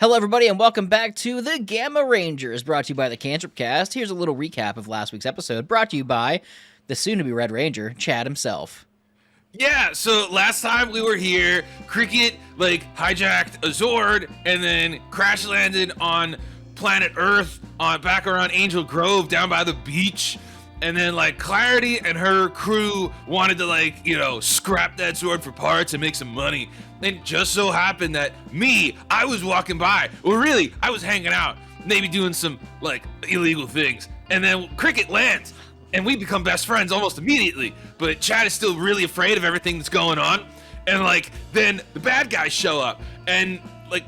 Hello, everybody, and welcome back to the Gamma Rangers, brought to you by the Cantrip Cast. Here's a little recap of last week's episode, brought to you by the soon-to-be Red Ranger, Chad himself. Yeah, so last time we were here, Cricket, hijacked a Zord and then crash-landed on planet Earth, back around Angel Grove, down by the beach. And then, Clarity and her crew wanted to, scrap that Zord for parts and make some money. And it just so happened that I was walking by. Well, really, I was hanging out, maybe doing some, illegal things. And then Cricket lands, and we become best friends almost immediately. But Chad is still really afraid of everything that's going on. And, then the bad guys show up, and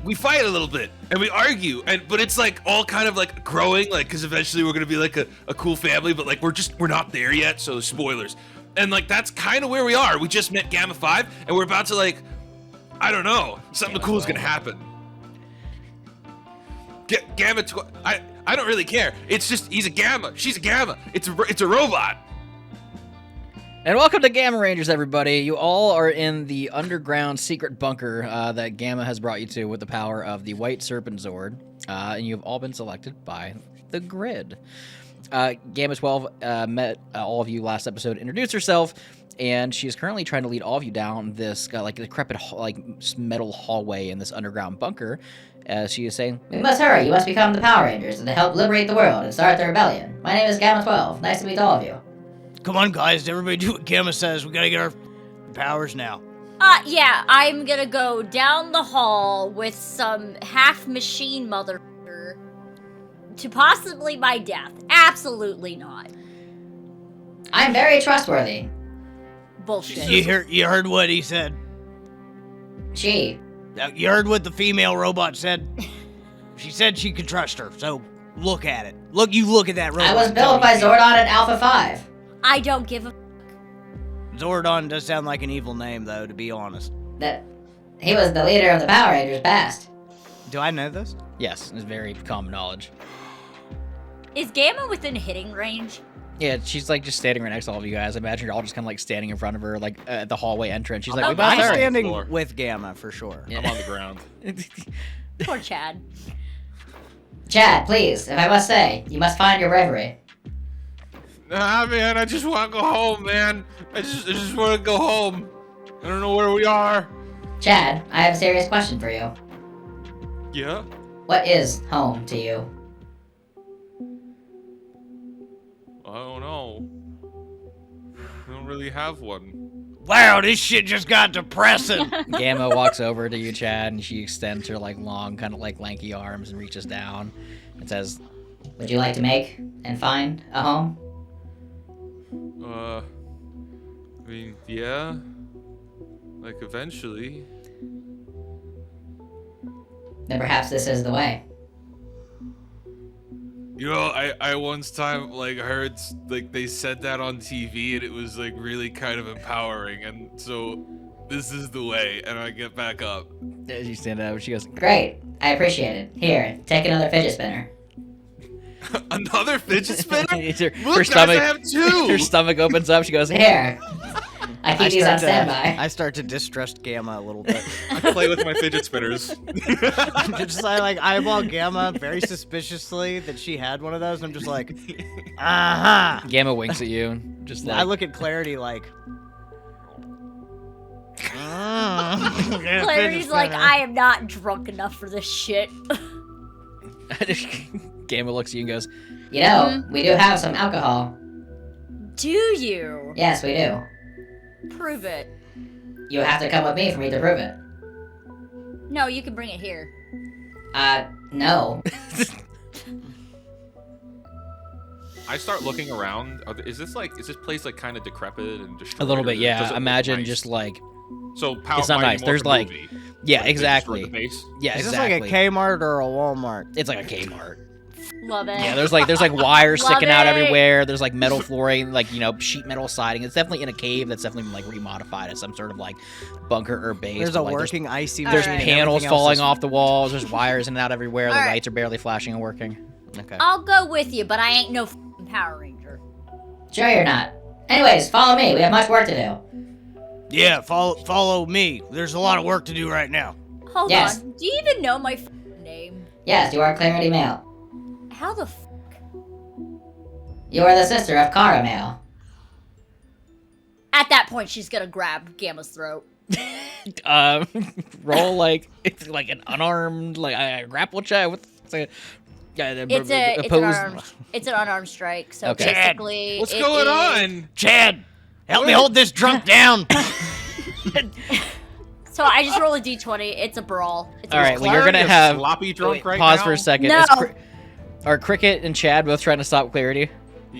we fight a little bit and we argue, but it's all kind of growing, because eventually we're gonna be a cool family, but we're not there yet, so spoilers. And that's kind of where we are. We just met Gamma 5 and we're about to I don't know, something cool is gonna happen. Gamma I don't really care. It's just he's a Gamma, she's a Gamma. It's a robot. And welcome to Gamma Rangers, everybody. You all are in the underground secret bunker that Gamma has brought you to with the power of the White Serpent Zord, and you've all been selected by the grid. Gamma 12 met all of you last episode, introduced herself, and she is currently trying to lead all of you down this decrepit metal hallway in this underground bunker. As she is saying, "We must hurry. You must become the Power Rangers and to help liberate the world and start the rebellion. My name is Gamma 12. Nice to meet all of you." Come on, guys. Everybody do what Gamma says. We gotta get our powers now. Yeah. I'm gonna go down the hall with some half-machine motherfucker to possibly my death. Absolutely not. I'm very trustworthy. Bullshit. You heard what he said. She. You heard what the female robot said. She said she could trust her, so look at it. You look at that robot. I was built by Zordon at Alpha 5. I don't give a Zordon does sound like an evil name, though, to be honest. That he was the leader of the Power Rangers past. Do I know this? yes, it's very common knowledge. Is Gamma within hitting range? Yeah, she's just standing right next to all of you guys. I imagine you're all just kind of standing in front of her, at the hallway entrance. She's like, Oh, we must I'm hurry. standing with Gamma, for sure. Yeah. I'm on the ground. Poor Chad. Chad, please, if I must say, you must find your bravery. Nah, man, I just want to go home, man. I just want to go home. I don't know where we are. Chad, I have a serious question for you. Yeah? What is home to you? I don't know. I don't really have one. Wow, this shit just got depressing. Gamma walks over to you, Chad, and she extends her long, kind of lanky arms and reaches down and says, Would you like to make and find a home? I mean, yeah. Eventually. Then perhaps this is the way. You know, I once time, heard, they said that on TV, and it was, really kind of empowering, and so this is the way, and I get back up. as you stand up, she goes, Great, I appreciate it. Here, take another fidget spinner. Another fidget spinner? It's her, Look, her guys, stomach, I have two! her stomach opens up, she goes, Here. I keep these on standby. I start to distrust Gamma a little bit. I play with my fidget spinners. Just eyeball Gamma very suspiciously that she had one of those, and I'm just like, uh-huh. Gamma winks at you, just I look at Clarity Clarity's like, I am not drunk enough for this shit. Gamma looks at you and goes, You know, we do have some alcohol. Do you? Yes, we do. Prove it. You have to come with me for me to prove it. No, you can bring it here. No. I start looking around. Is this place kind of decrepit and destroyed? a little bit, or does yeah. it Imagine look nice? just So how it's not Mighty nice. There's Morphin movie, yeah, they exactly. destroyed the base? Yeah, Is exactly. this like a Kmart or a Walmart? It's like a Kmart. Love it. Yeah, there's wires Love sticking out it. everywhere. There's metal flooring, sheet metal siding. It's definitely in a cave that's definitely been remodified as some sort of bunker or base. There's but, a working icy There's machine and panels everything else falling is- off the walls. There's wires in and out everywhere. The All right. lights are barely flashing and working. Okay. I'll go with you, but I ain't no f***ing Power Ranger. Sure you're not. Anyways, follow me. We have much work to do. Yeah, follow me. There's a lot of work to do right now. Hold Yes. on. Do you even know my f***ing name? name. Yes, you are Clarity Male. How the You are the sister of Kara Male. At that point, she's gonna grab Gamma's throat. Roll like it's like an unarmed like a grapple check. What's it? It's an unarmed strike. So Okay. basically, What's it going is- on? Chad, help me hold this drunk down. So I just roll a d20. It's a brawl. It's a All right, brawl. well, you're gonna Clarity a have sloppy drunk right pause now? for a second. No. Are Cricket and Chad both trying to stop Clarity?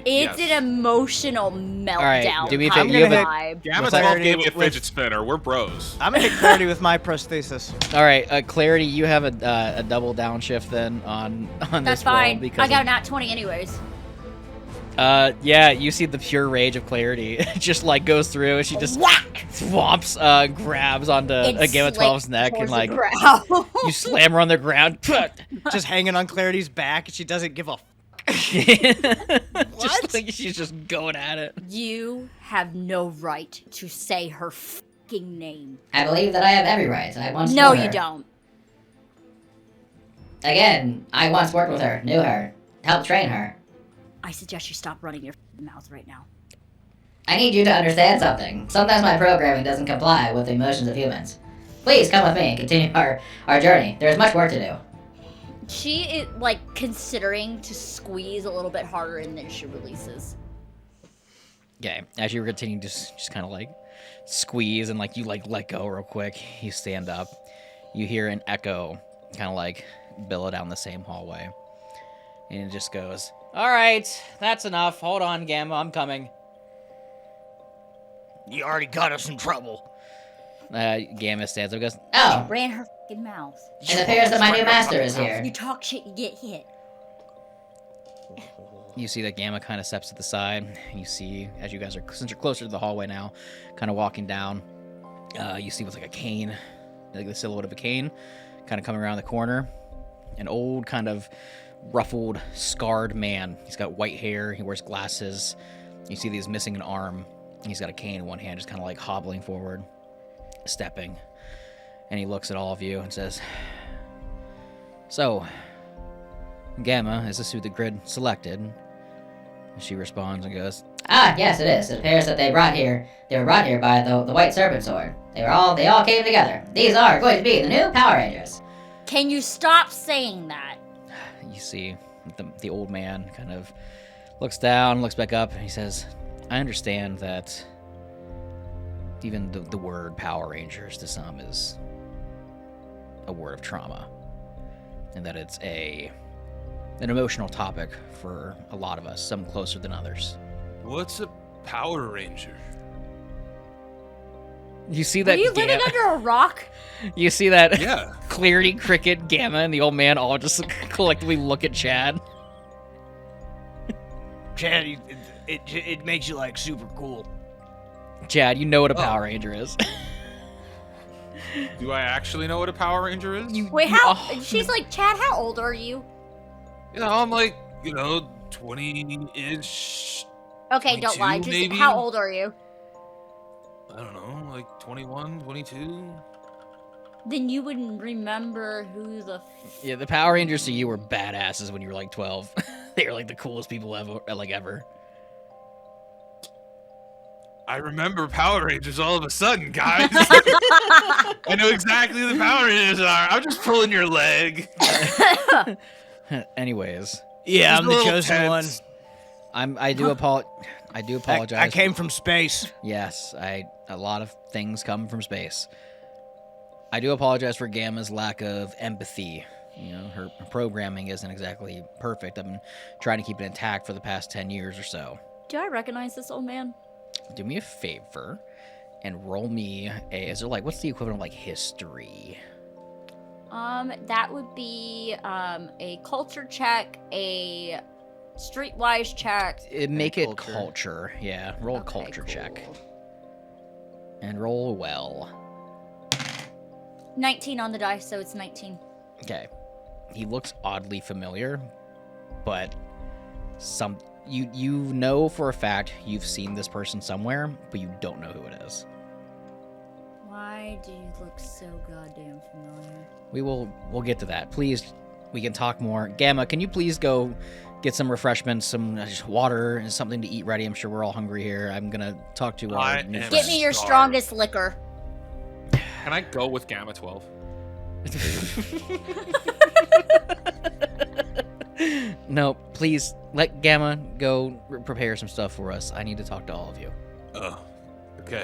It's an emotional meltdown. right, do me a kind favor, you of have vibe. Gamma With 12 Clarity gave me a with- fidget spinner. We're bros. I'm gonna hit Clarity with my prosthesis. All right, Clarity, you have a double downshift then on That's this roll fine. because I got a nat 20 anyways. yeah, you see the pure rage of Clarity. It just like goes through and she just Whack! swamps, grabs onto It Gamma 12's slips neck and towards the like ground. you slam her on the ground. Just hanging on Clarity's back, and she doesn't give a. Just like she's just going at it. You have no right to say her fucking name. I believe that I have every right. I once No, knew her. you don't. Again, I once worked with her, knew her, helped train her. I suggest you stop running your mouth right now. I need you to understand something. Sometimes my programming doesn't comply with the emotions of humans. Please come with me and continue our journey. There is much work to do. She is like considering to squeeze a little bit harder and then she releases. Okay, as you continue to just kind of like squeeze and like you like let go real quick, you stand up. You hear an echo kind of like billow down the same hallway. And it just goes, "All right, that's enough. Hold on, Gamma, I'm coming." You already got us in trouble. Gamma stands up and goes, Oh, Ran her fucking mouth. it appears that my new master is here. You talk shit, you get hit. you see that Gamma kind of steps to the side. And you see, as you guys are, since you're closer to the hallway now, kind of walking down, you see with like a cane, like the silhouette of a cane, kind of coming around the corner. An old kind of ruffled, scarred man. He's got white hair. He wears glasses. You see that he's missing an arm. He's got a cane in one hand, just kind of like hobbling forward, stepping. And he looks at all of you and says, "So, Gamma, is this who the grid selected?" And she responds and goes, Ah, yes, it is. It appears that they were brought here by the White Serpent Sword. They all came together. These are going to be the new Power Rangers. Can you stop saying that? You see the old man kind of looks down, looks back up, and he says, "I understand that even the word Power Rangers to some is a word of trauma, and that it's an emotional topic for a lot of us, some closer than others." What's a Power Ranger? You see Are that you living under a rock? you see that Yeah. Clarity, Cricket, Gamma, and the old man all just collectively look at Chad. Chad, it makes you like super cool. Chad, you know what a Power Ranger is. Do I actually know what a Power Ranger is? Wait, how? She's like, Chad, how old are you? You know, I'm like, 20-ish. Okay, don't lie. 22 Just maybe? how old are you? I don't know, like 21, 22. Then you wouldn't remember who the. Yeah, the Power Rangers to you were badasses when you were like 12. They were like the coolest people ever. I remember Power Rangers all of a sudden, guys. I know exactly who the Power Rangers are. I'm just pulling your leg. Anyways, Yeah, He's I'm a the little chosen one. tense. I do apologize. I came from space. Yes, a lot of things come from space. I do apologize for Gamma's lack of empathy. You know, her programming isn't exactly perfect. I've been trying to keep it intact for the past 10 years or so. Do I recognize this old man? Do me a favor and roll me is there like, what's the equivalent of like history? That would be a culture check, a streetwise check. Make it culture. culture. Yeah, roll a Okay, culture cool. check. And roll well. 19 on the dice, so it's 19. Okay. He looks oddly familiar, but you know for a fact you've seen this person somewhere, but you don't know who it is. Why do you look so goddamn familiar? We'll get to that. Please we can talk more. Gamma, can you please go get some refreshments, some water, and something to eat ready? I'm sure we're all hungry here. I'm gonna talk to our new am Get friend. me your Starved. strongest liquor. Can I go with Gamma 12? No, please let Gamma go prepare some stuff for us. I need to talk to all of you. Oh, okay.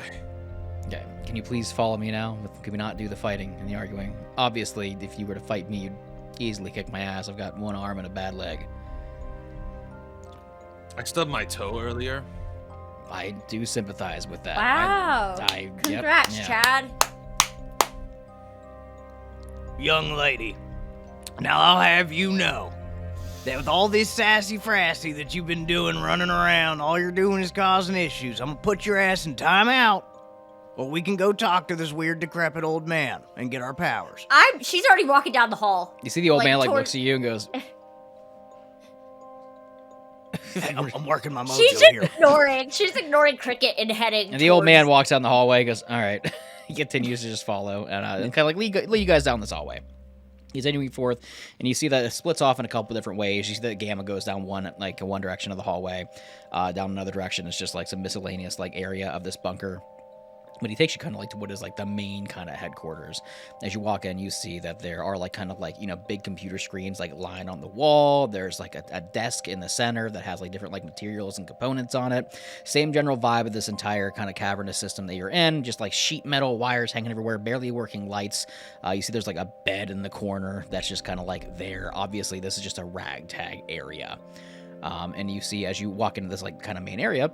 Okay, can you please follow me now? Can we not do the fighting and the arguing? Obviously, if you were to fight me, you'd easily kick my ass. I've got one arm and a bad leg. I stubbed my toe earlier. I do sympathize with that. Wow. Yep, Congrats, yeah. Chad. Young lady, now I'll have you know that with all this sassy-frassy that you've been doing running around, all you're doing is causing issues. I'm gonna put your ass in timeout, or we can go talk to this weird, decrepit old man and get our powers. She's already walking down the hall. You see the old Like, man toward- looks at you and goes, Hey, I'm working my mojo She's here. ignoring Cricket and heading. and the old towards- man walks down the hallway and goes, all right. He continues to just follow and kind of like lead you guys down this hallway. He's continuing forth, and you see that it splits off in a couple different ways. You see that Gamma goes down one direction of the hallway, down another direction. It's just like some miscellaneous like area of this bunker. But he takes you kind of like to what is like the main kind of headquarters. As you walk in, you see that there are like kind of like, big computer screens like lying on the wall. There's like a desk in the center that has like different like materials and components on it. Same general vibe of this entire kind of cavernous system that you're in. Just like sheet metal wires hanging everywhere, barely working lights. You see there's like a bed in the corner that's just kind of like there. Obviously, this is just a ragtag area. And you see as you walk into this like kind of main area,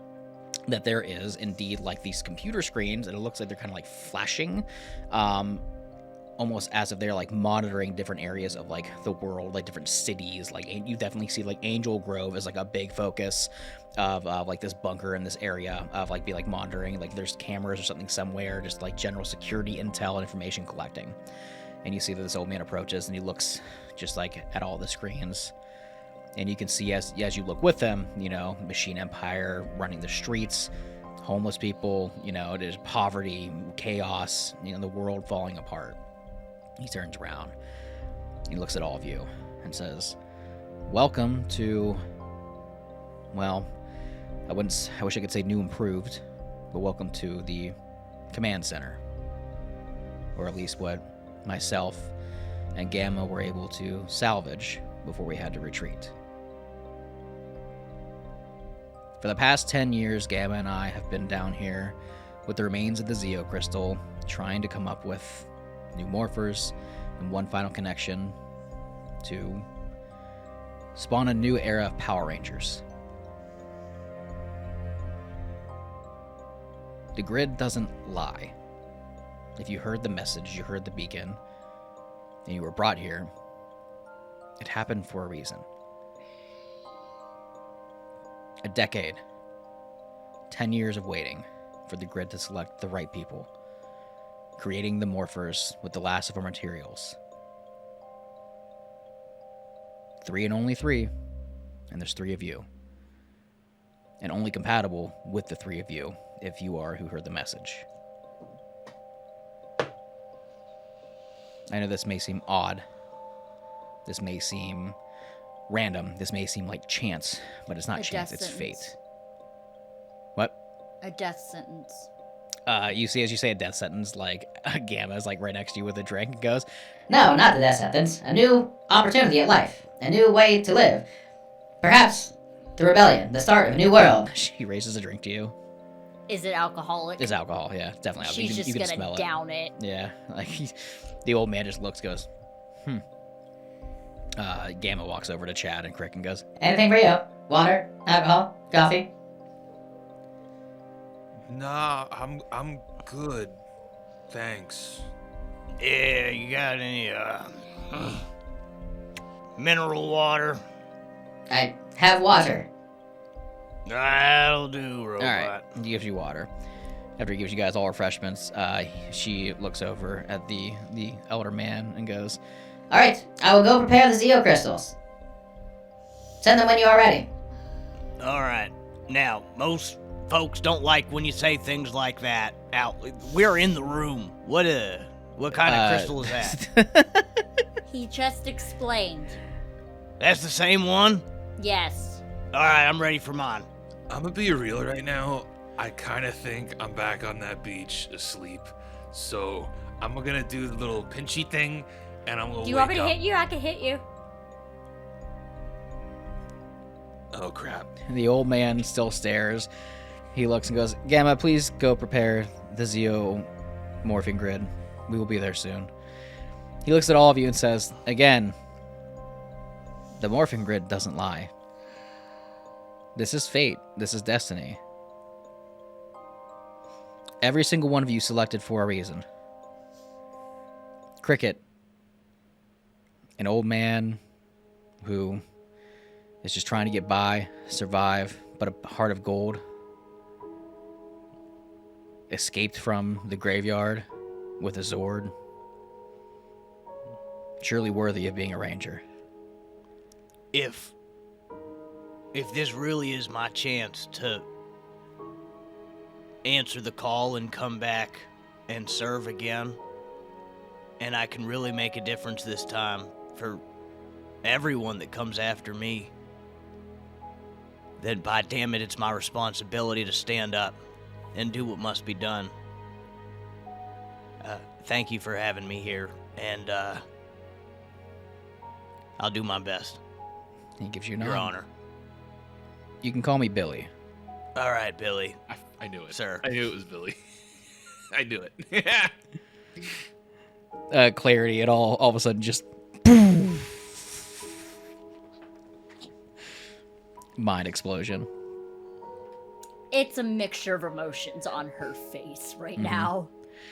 that there is indeed like these computer screens, and it looks like they're kind of like flashing, almost as if they're like monitoring different areas of like the world, like different cities. Like you definitely see like Angel Grove is like a big focus of like this bunker in this area of like monitoring. Like there's cameras or something somewhere, just like general security intel and information collecting. And you see that this old man approaches and he looks just like at all the screens. And you can see as you look with them, Machine Empire running the streets, homeless people, there's poverty, chaos, the world falling apart. He turns around, he looks at all of you and says, welcome to, well, I wish I could say new improved, but welcome to the command center. Or at least what myself and Gamma were able to salvage before we had to retreat. For the past 10 years, Gamma and I have been down here with the remains of the Zeo Crystal, trying to come up with new morphers and one final connection to spawn a new era of Power Rangers. The grid doesn't lie. If you heard the message, you heard the beacon, and you were brought here, it happened for a reason. A decade, 10 years of waiting for the grid to select the right people, creating the morphers with the last of our materials. 3 and only 3, and there's 3 of you. And only compatible with the 3 of you if you are who heard the message. I know this may seem odd. This may seem random. This may seem like chance, but it's not A chance, death it's sentence. fate. What? A death sentence. You see, as you say a death sentence, like Gamma is like right next to you with a drink and goes, No, not the death sentence. A new opportunity at life. A new way to live. Perhaps the rebellion, the start of a new world. she raises a drink to you. Is it alcoholic? It's alcohol, yeah, definitely alcohol. She's you can just smell gonna down it. it. Yeah, like the old man just looks, goes, Gamma walks over to Chad and Crick and goes, Anything for you? Water? Alcohol? Coffee? Nah, I'm good. Thanks. Yeah, you got any, mineral water? I have water. That'll do, robot. all right, he gives you water. After he gives you guys all refreshments, she looks over at the elder man and goes, Alright, I will go prepare the Zeo crystals. Send them when you are ready. All right. Now, most folks don't like when you say things like that out. We're in the room. What kind of crystal is that? He just explained. That's the same one? Yes. All right, I'm ready for mine. I'm gonna be real right now. I kind of think I'm back on that beach asleep. So I'm gonna do the little pinchy thing, and I'm gonna Do you want me wake to up. hit you? I can hit you. Oh crap! The old man still stares. He looks and goes, Gamma, please go prepare the morphing grid. We will be there soon. He looks at all of you and says, again, the morphing grid doesn't lie. This is fate. This is destiny. Every single one of you selected for a reason. Cricket, an old man who is just trying to get by, survive, but a heart of gold. Escaped from the graveyard with a Zord. Surely worthy of being a ranger. If this really is my chance to answer the call and come back and serve again, and I can really make a difference this time for everyone that comes after me, then by damn it, it's my responsibility to stand up and do what must be done. Thank you for having me here, and I'll do my best. He gives you a Your nod. Honor. You can call me Billy. All right, Billy. I knew it, Sir. I knew it was Billy. I knew it. Clarity, it all of a sudden just mind explosion. It's a mixture of emotions on her face right now.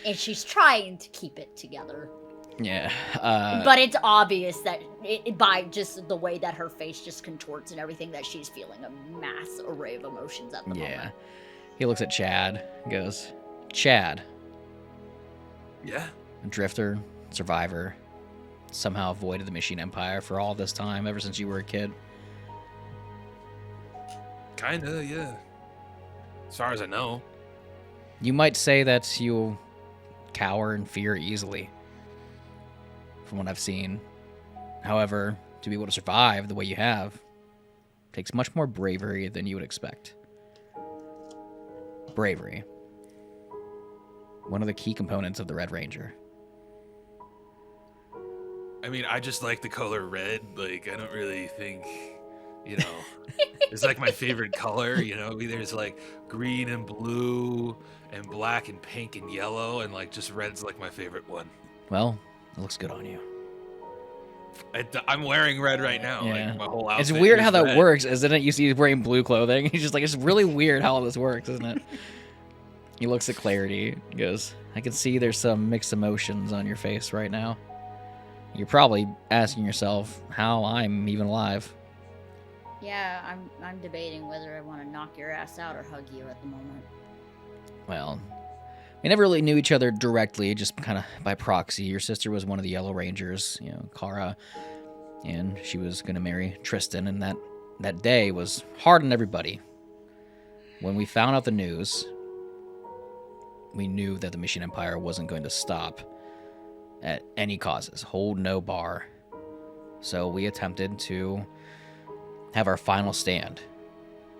And she's trying to keep it together. Yeah. But it's obvious that by just the way that her face just contorts and everything, that she's feeling a mass array of emotions at the moment. He looks at Chad and goes, Chad, Yeah. a drifter, survivor, somehow avoided the Machine Empire for all this time, ever since you were a kid. Kinda, yeah. As far as I know. You might say that you cower and fear easily, from what I've seen. However, to be able to survive the way you have takes much more bravery than you would expect. Bravery. One of the key components of the Red Ranger. I mean, I just like the color red. Like, I don't really think, you know, it's like my favorite color. You know, there's like green and blue and black and pink and yellow, and like just red's like my favorite one. Well, it looks good on you. I'm wearing red right now. Yeah. Like my whole outfit. It's weird is how that red. works, isn't it? You see he's wearing blue clothing. He's just like, it's really weird how all this works, isn't it? He looks at Clarity. He goes, I can see there's some mixed emotions on your face right now. You're probably asking yourself how I'm even alive. Yeah, I'm debating whether I want to knock your ass out or hug you at the moment. Well, we never really knew each other directly, just kind of by proxy. Your sister was one of the Yellow Rangers, you know, Kara, and she was going to marry Tristan, and that day was hard on everybody. When we found out the news, we knew that the Machine Empire wasn't going to stop at any causes, hold no bar. So we attempted to have our final stand.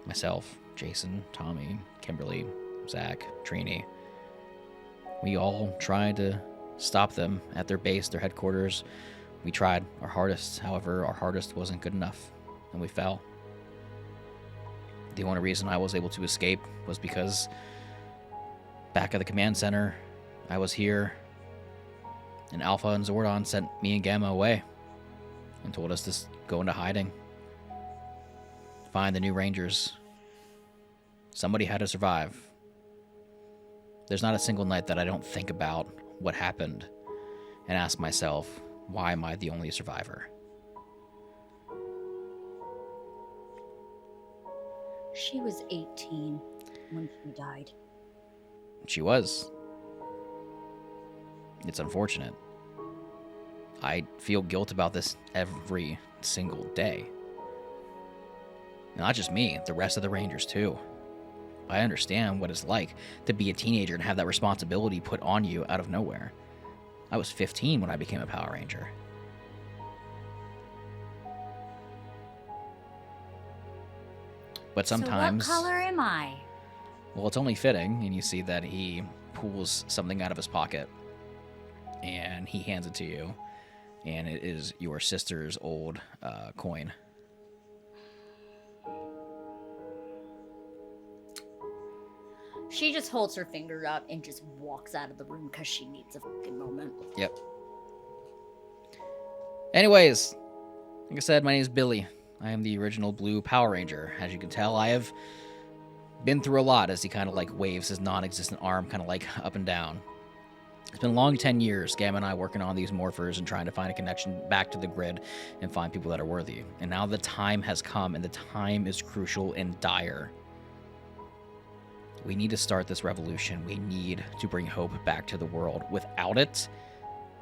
Myself, Jason, Tommy, Kimberly, Zach, Trini. We all tried to stop them at their base, their headquarters. We tried our hardest. However, our hardest wasn't good enough, and we fell. The only reason I was able to escape was because back at the command center, I was here, and Alpha and Zordon sent me and Gamma away and told us to go into hiding. Find the new Rangers. Somebody had to survive. There's not a single night that I don't think about what happened and ask myself, why am I the only survivor? She was 18 when she died. She was. It's unfortunate. I feel guilt about this every single day. Not just me, the rest of the Rangers too. I understand what it's like to be a teenager and have that responsibility put on you out of nowhere. I was 15 when I became a Power Ranger. But sometimes... So what color am I? Well, it's only fitting, and you see that he pulls something out of his pocket, and he hands it to you, and it is your sister's old coin. She just holds her finger up and just walks out of the room because she needs a fucking moment. Yep. Anyways, like I said, my name is Billy. I am the original blue Power Ranger. As you can tell, I have been through a lot, as he kind of like waves his non-existent arm kind of like up and down. It's been a long 10 years, Gamma and I working on these morphers and trying to find a connection back to the grid and find people that are worthy. And now the time has come, and the time is crucial and dire. We need to start this revolution. We need to bring hope back to the world. Without it,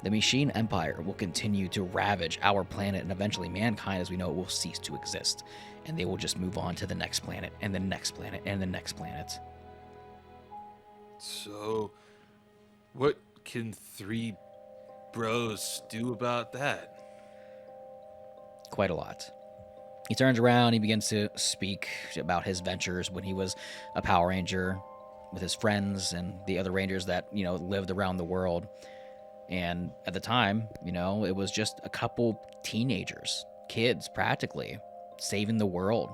the Machine Empire will continue to ravage our planet, and eventually mankind as we know it will cease to exist. And they will just move on to the next planet, and the next planet, and the next planet. So, what can 3 bros do about that? Quite a lot. He turns around, he begins to speak about his ventures when he was a Power Ranger with his friends and the other Rangers that, lived around the world. And at the time, it was just a couple teenagers, kids practically, saving the world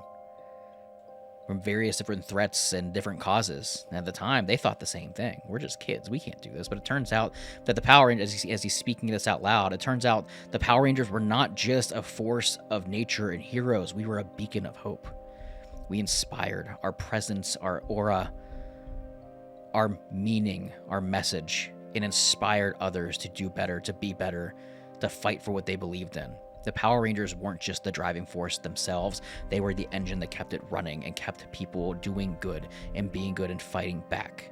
from various different threats and different causes. And at the time, they thought the same thing. We're just kids. We can't do this. But it turns out that the Power Rangers, as he's speaking this out loud, it turns out the Power Rangers were not just a force of nature and heroes. We were a beacon of hope. We inspired. Our presence, our aura, our meaning, our message, it inspired others to do better, to be better, to fight for what they believed in. The Power Rangers weren't just the driving force themselves. They were the engine that kept it running and kept people doing good and being good and fighting back.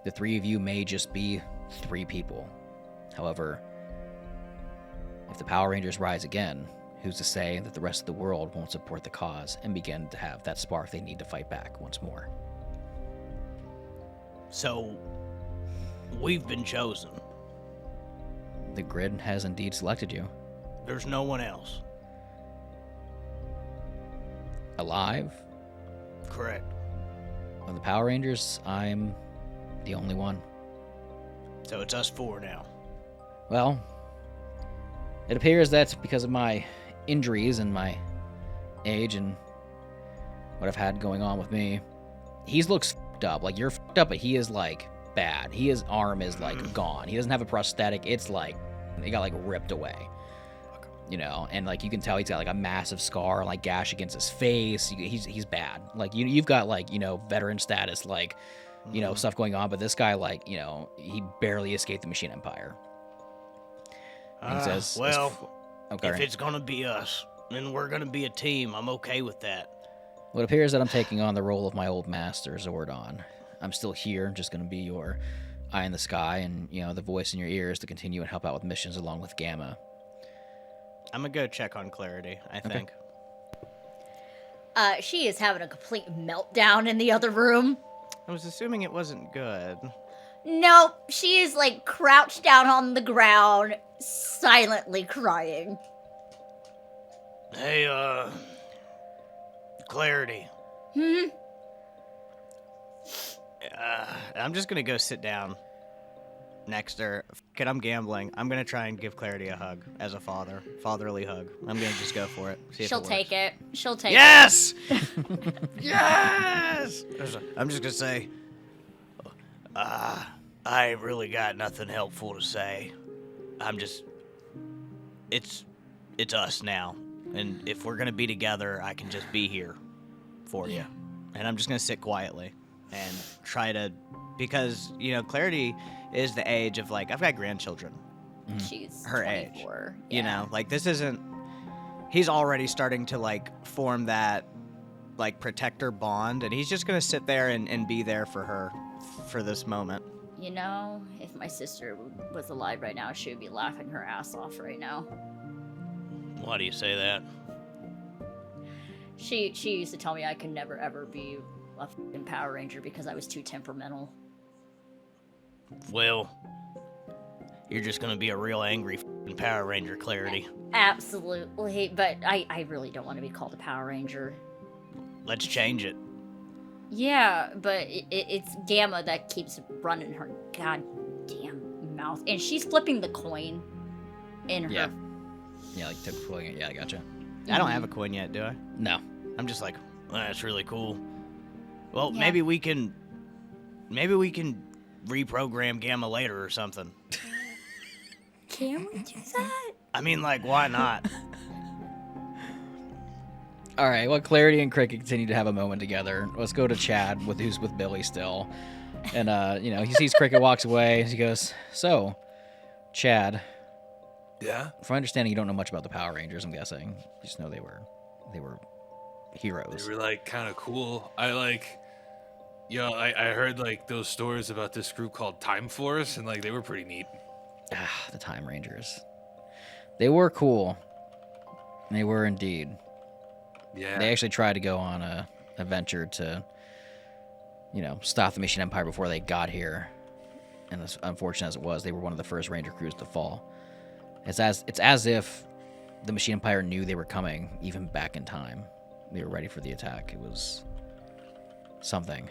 The 3 of you may just be 3 people. However, if the Power Rangers rise again, who's to say that the rest of the world won't support the cause and begin to have that spark they need to fight back once more? So, we've been chosen. The grid has indeed selected you. There's no one else. Alive? Correct. Of the Power Rangers, I'm the only one. So it's us 4 now. Well, it appears that because of my injuries and my age and what I've had going on with me, he looks fucked up. Like, you're fucked up, but he is, like, bad. His arm is, like, gone. He doesn't have a prosthetic. It's, like, it got, like, ripped away. And, like, you can tell he's got, like, a massive scar, like, gash against his face. He's bad. Like, you've got, like, veteran status, like, stuff going on, but this guy, like, he barely escaped the Machine Empire. And he says, well, okay. If it's gonna be us, and we're gonna be a team, I'm okay with that. Well, it appears that I'm taking on the role of my old master, Zordon. I'm still here, just gonna be your eye in the sky and, the voice in your ears to continue and help out with missions along with Gamma. I'm gonna go check on Clarity, I think. She is having a complete meltdown in the other room. I was assuming it wasn't good. Nope, she is like crouched down on the ground, silently crying. Hey, Clarity. I'm just gonna go sit down next to her. F*** it, I'm gambling. I'm gonna try and give Clarity a hug as a fatherly hug. I'm gonna just go for it. See if She'll it take works. it. She'll take Yes! Yes! I'm just gonna say, I ain't really got nothing helpful to say. It's us now. And if we're gonna be together, I can just be here for you. And I'm just gonna sit quietly and try to, because, Clarity is the age of, like, I've got grandchildren. it. She's Her 24. age. Like, this isn't, he's already starting to, like, form that, like, protector bond, and he's just gonna sit there and be there for her for this moment. If my sister was alive right now, she would be laughing her ass off right now. Why do you say that? She used to tell me I could never ever be a f***ing Power Ranger because I was too temperamental. Well, you're just gonna be a real angry f***ing Power Ranger, Clarity. Absolutely, but I really don't want to be called a Power Ranger. Let's change it. Yeah, but it's Gamma that keeps running her goddamn mouth, and she's flipping the coin in her. Yeah, like typically. Yeah, I gotcha. I don't have a coin yet, do I? No. I'm just like, well, that's really cool. Well, Yeah. maybe we can reprogram Gamma later or something. Can we do that? I mean, like, why not? All right. Well, Clarity and Cricket continue to have a moment together. Let's go to Chad, who's with Billy still, and he sees Cricket walks away. He goes, "So, Chad, Yeah. from my understanding, you don't know much about the Power Rangers. I'm guessing. You just know they were heroes." They were like kind of cool. I heard like those stories about this group called Time Force, and like they were pretty neat. The Time Rangers. They were cool. They were indeed. Yeah. They actually tried to go on a venture to, stop the Machine Empire before they got here. And as unfortunate as it was, they were one of the first Ranger crews to fall. It's as if the Machine Empire knew they were coming, even back in time. They were ready for the attack. It was something.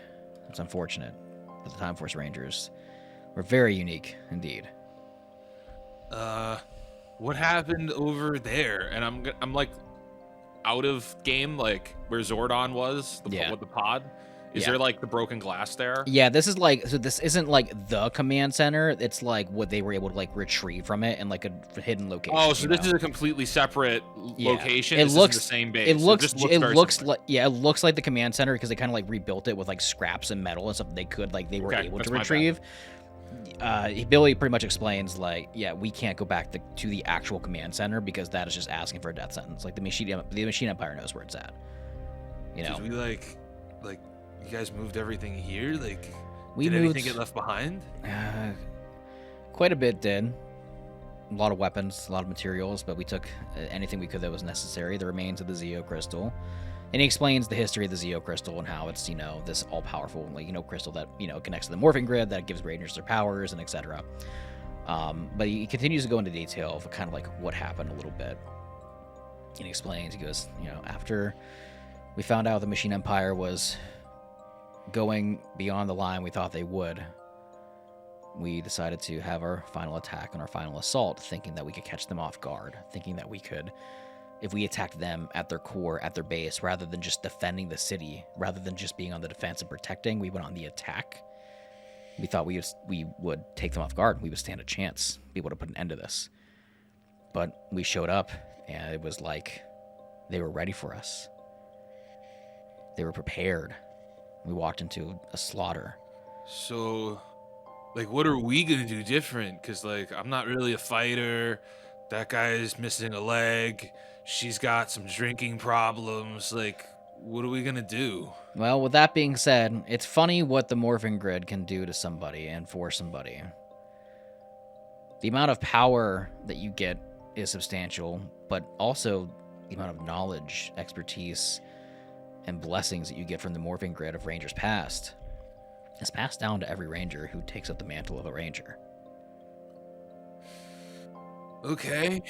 It's unfortunate. But the Time Force Rangers were very unique indeed. What happened over there? And I'm like out of game, like where Zordon was, with the pod. Is there like the broken glass there? Yeah, this isn't like the command center. It's like what they were able to like retrieve from it in like a hidden location. Oh, so this is a completely separate location. It looks the same base. It looks like it looks like the command center because they kind of like rebuilt it with like scraps and metal and stuff they were able to retrieve. Billy pretty much explains like, we can't go back to the actual command center because that is just asking for a death sentence. Like the Machine Empire knows where it's at. We you guys moved everything here? Like, did moved, anything get left behind? Quite a bit did. A lot of weapons, a lot of materials, but we took anything we could that was necessary. The remains of the Zeo Crystal. And he explains the history of the Zeo Crystal and how it's, this all-powerful, crystal that, connects to the morphing grid that gives Rangers their powers and etc. But he continues to go into detail of kind of like what happened a little bit. And he explains, he goes, after we found out the Machine Empire was going beyond the line we thought they would, we decided to have our final attack and our final assault, thinking that we could catch them off guard, thinking that we could, if we attacked them at their core, at their base, rather than just defending the city, rather than just being on the defense and protecting, we went on the attack. We thought we would take them off guard. We would stand a chance, be able to put an end to this. But we showed up, and it was like they were ready for us. They were prepared. We walked into a slaughter. So, like, what are we gonna do different? Because, like, I'm not really a fighter. That guy's missing a leg. She's got some drinking problems. Like, what are we gonna do? Well, with that being said, it's funny what the morphing grid can do to somebody and for somebody. The amount of power that you get is substantial, but also the amount of knowledge, expertise, and blessings that you get from the morphing grid of Rangers past is passed down to every Ranger who takes up the mantle of a Ranger. Okay.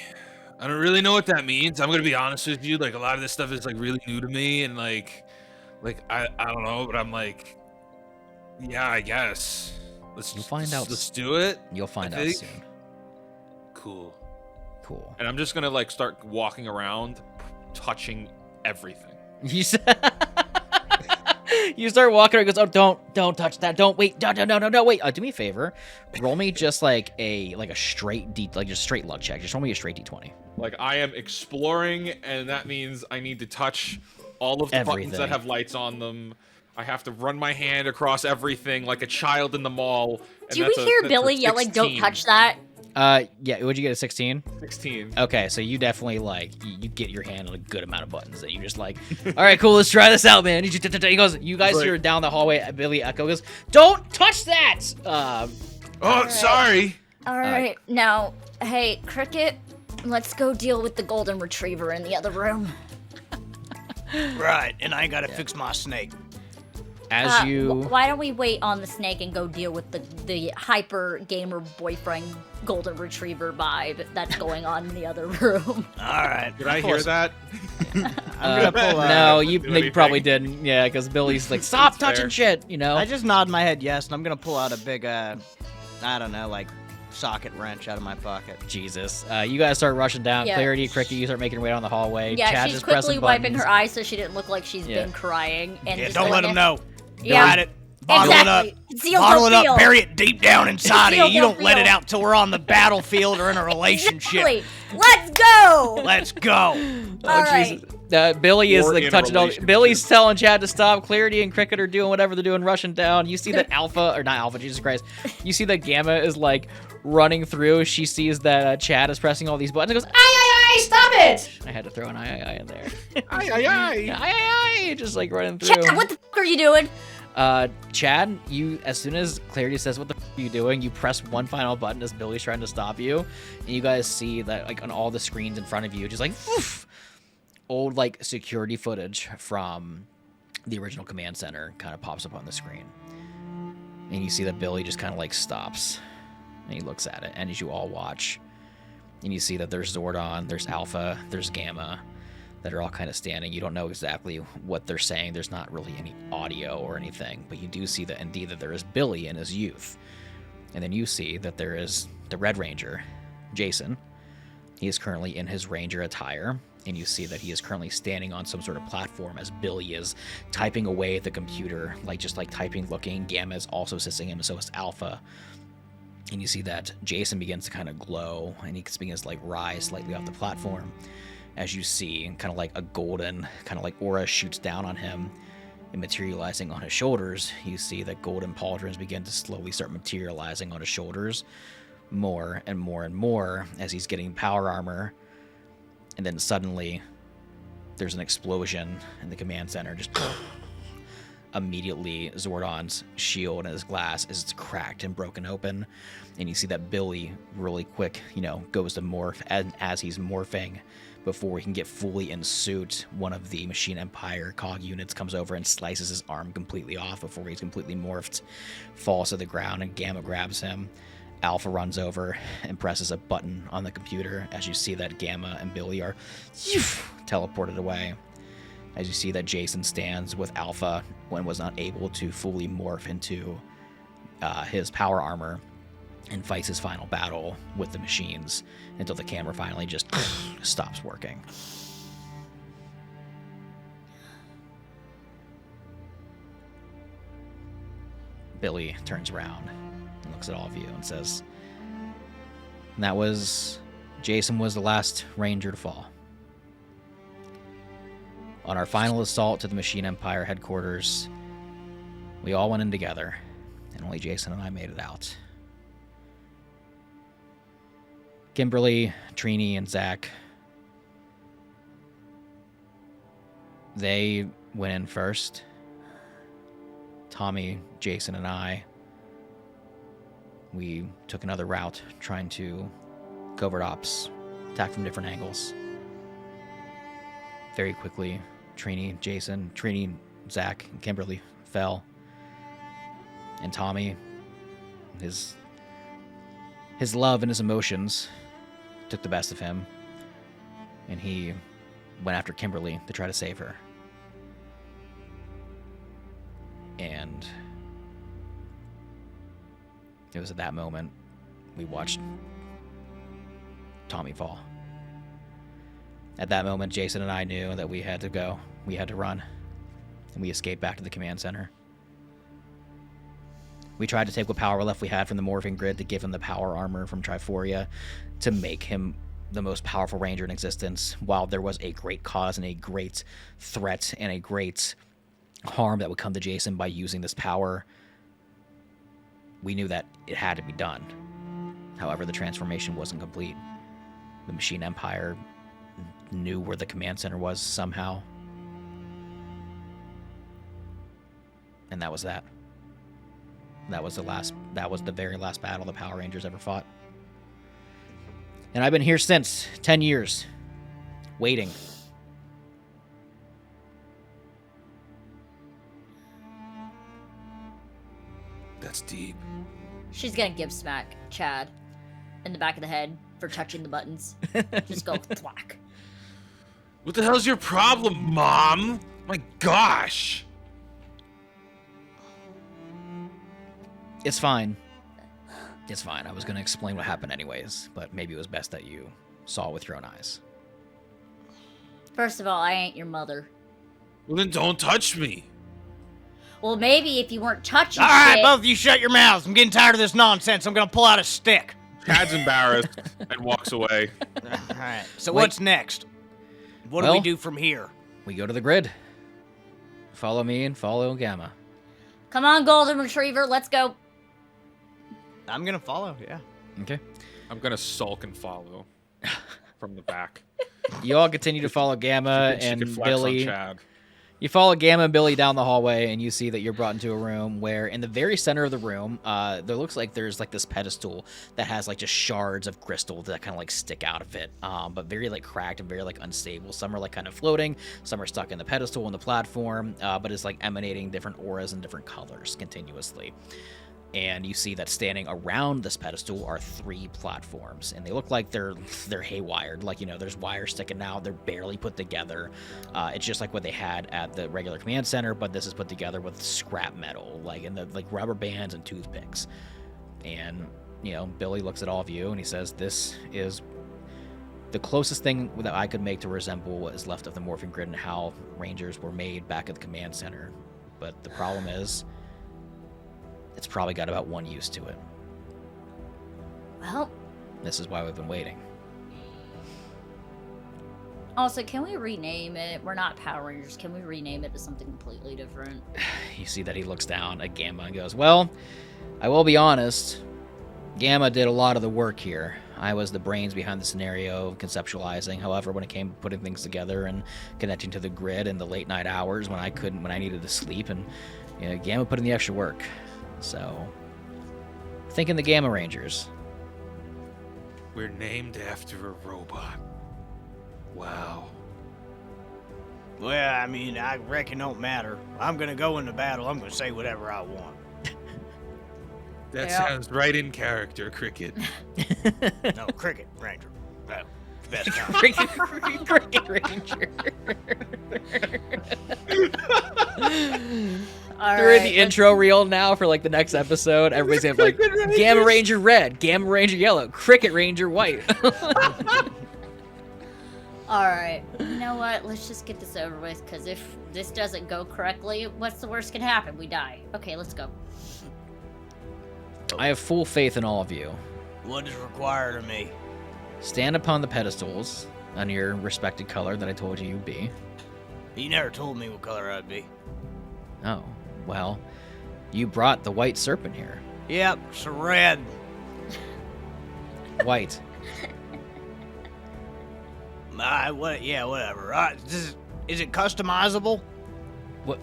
I don't really know what that means. I'm gonna be honest with you. Like, a lot of this stuff is like really new to me, and like I don't know, but I'm like, yeah, I guess. You'll find out. Let's do it. You'll find out soon. Cool. And I'm just gonna like start walking around, touching everything. You start walking around and goes, oh, don't touch that. Don't wait. No, wait. Do me a favor. Roll me just like a straight straight luck check. Just roll me a straight D20. Like, I am exploring, and that means I need to touch all of the buttons that have lights on them. I have to run my hand across everything like a child in the mall. Do we hear Billy yelling, "Don't touch that"? Yeah, would you get a 16? 16. Okay, so you definitely, you get your hand on a good amount of buttons, and you just all right, cool, let's try this out, man. He goes, you guys hear down the hallway, Billy Echo goes, don't touch that! Sorry! Alright, now, hey, Cricket, let's go deal with the golden retriever in the other room. Right, and I gotta fix my snake. As you... Why don't we wait on the snake and go deal with the hyper gamer boyfriend golden retriever vibe that's going on in the other room? All right. Did I hear that? I'm gonna pull no, you do maybe anything. probably didn't. Yeah, because Billy's like, stop That's touching fair. shit, you know? I just nod my head yes, and I'm gonna pull out a big, I don't know, like socket wrench out of my pocket. Jesus. You guys start rushing down. Yeah. Clarity, Cricket, you start making your way down the hallway. Yeah, Chad she's just quickly pressing wiping buttons. her eyes so she didn't look like she's Yeah. been crying. And Yeah, just don't let going them know. Yeah. Hide it. Bottle Exactly. it up. Seal, Bottle don't it feel. up. Bury it deep down inside of you. Seal, You don't don't let it feel. out till we're on the battlefield or in a relationship. Exactly. Let's go. Let's go. All right. Billy is Or like in a touching all. relationship. Billy's telling Chad to stop. Clarity and Cricket are doing whatever they're doing, rushing down. You see that Alpha, or not Alpha, Jesus Christ. You see that Gamma is like running through. She sees that Chad is pressing all these buttons and goes, Aye, stop it! I had to throw an I in there. Aye. Aye, just like running through. Chad, what the fuck are you doing? Chad, you, as soon as Clarity says, what the f are you doing? You press one final button as Billy's trying to stop you. And you guys see that, like, on all the screens in front of you, just like, woof, old, like, security footage from the original command center kind of pops up on the screen. And you see that Billy just kind of, like, stops. And he looks at it. And as you all watch, and you see that there's Zordon, there's Alpha, there's Gamma, that are all kind of standing. You don't know exactly what they're saying. There's not really any audio or anything, but you do see that indeed that there is Billy in his youth. And then you see that there is the Red Ranger, Jason. He is currently in his Ranger attire, and you see that he is currently standing on some sort of platform as Billy is typing away at the computer, like just like typing, looking. Gamma is also assisting him, and so is Alpha. And you see that Jason begins to kind of glow, and he begins to like rise slightly off the platform. As you see, kind of like a golden kind of like aura shoots down on him and materializing on his shoulders. You see that golden pauldrons begin to slowly start materializing on his shoulders more and more and more as he's getting power armor. And then suddenly there's an explosion in the command center. Just immediately Zordon's shield and his glass is cracked and broken open. And you see that Billy really quick, goes to morph. And as he's morphing, before he can get fully in suit, one of the Machine Empire cog units comes over and slices his arm completely off before he's completely morphed, falls to the ground, and Gamma grabs him. Alpha runs over and presses a button on the computer as you see that Gamma and Billy are teleported away. As you see that Jason stands with Alpha when was not able to fully morph into his power armor and fights his final battle with the machines until the camera finally just stops working. Billy turns around and looks at all of you and says, Jason was the last Ranger to fall. On our final assault to the Machine Empire headquarters, we all went in together, and only Jason and I made it out. Kimberly, Trini, and Zach, they went in first. Tommy, Jason, and I, we took another route, trying to covert ops, attack from different angles. Very quickly, Trini, Zach, and Kimberly fell. And Tommy, his love and his emotions took the best of him, and he went after Kimberly to try to save her. And it was at that moment we watched Tommy fall. At that moment, Jason and I knew that we had to go. We had to run. And we escaped back to the command center. We tried to take what power left we had from the morphing grid to give him the power armor from Triforia to make him the most powerful Ranger in existence, while there was a great cause and a great threat and a great harm that would come to Jason by using this power. We knew that it had to be done. However, the transformation wasn't complete. The Machine Empire knew where the command center was somehow. And that was that. That was the very last battle the Power Rangers ever fought. And I've been here since, 10 years, waiting. deep. She's gonna give smack Chad in the back of the head for touching the buttons. Just go thwack. What the hell's your problem, Mom? My gosh. It's fine. It's fine. I was going to explain what happened anyways, but maybe it was best that you saw it with your own eyes. First of all, I ain't your mother. Well, then don't touch me. Well, maybe if you weren't touching All right, shit. both of you shut your mouths. I'm getting tired of this nonsense. I'm gonna pull out a stick. Chad's embarrassed and walks away. All right. So Wait. what's next? What do we Well- do from here? We go to the grid. Follow me and follow Gamma. Come on, Golden Retriever, let's go. I'm gonna follow. Yeah. Okay. I'm gonna sulk and follow from the back. You all continue to follow Gamma She and could flex Billy. on Chad. You follow Gamma and Billy down the hallway, and you see that you're brought into a room where, in the very center of the room, there looks like there's like this pedestal that has like just shards of crystal that kind of like stick out of it, but very like cracked and very like unstable. Some are like kind of floating, some are stuck in the pedestal and the platform, but it's like emanating different auras and different colors continuously. And you see that standing around this pedestal are 3 platforms, and they look like they're haywired. Like, you know, there's wires sticking out. They're barely put together. It's just like what they had at the regular command center, but this is put together with scrap metal, like in the like rubber bands and toothpicks. And you know, Billy looks at all of you and he says, "This is the closest thing that I could make to resemble what is left of the morphing grid and how Rangers were made back at the command center. But the problem is, it's probably got about 1 use to it. Well, This is why we've been waiting." also, can we rename it? We're not Power Rangers. Can we rename it to something completely different? You see that he looks down at Gamma and goes, "Well, I will be honest. Gamma did a lot of the work here. I was the brains behind the scenario, conceptualizing. However, when it came to putting things together and connecting to the grid in the late night hours when I needed to sleep, and you know, Gamma put in the extra work. So, thinking the Gamma Rangers." We're named after a robot. Wow. Well, I mean, I reckon it don't matter. I'm gonna go into battle. I'm gonna say whatever I want. That Yeah. sounds right in character, Cricket. No, Cricket Ranger. No, best kind. Cricket Ranger. All They're in right, the intro reel now for like the next episode. Everybody's gonna have like Gamma Ranger red, Gamma Ranger yellow, Cricket Ranger white. All right. You know what? Let's just get this over with, because if this doesn't go correctly, what's the worst can happen? We die. Okay, let's go. I have full faith in all of you. What is required of me? Stand upon the pedestals on your respected color that I told you you'd be. You never told me what color I'd be. Oh, well, you brought the white serpent here. Yep, it's red. White. Yeah, whatever. Is it customizable? What?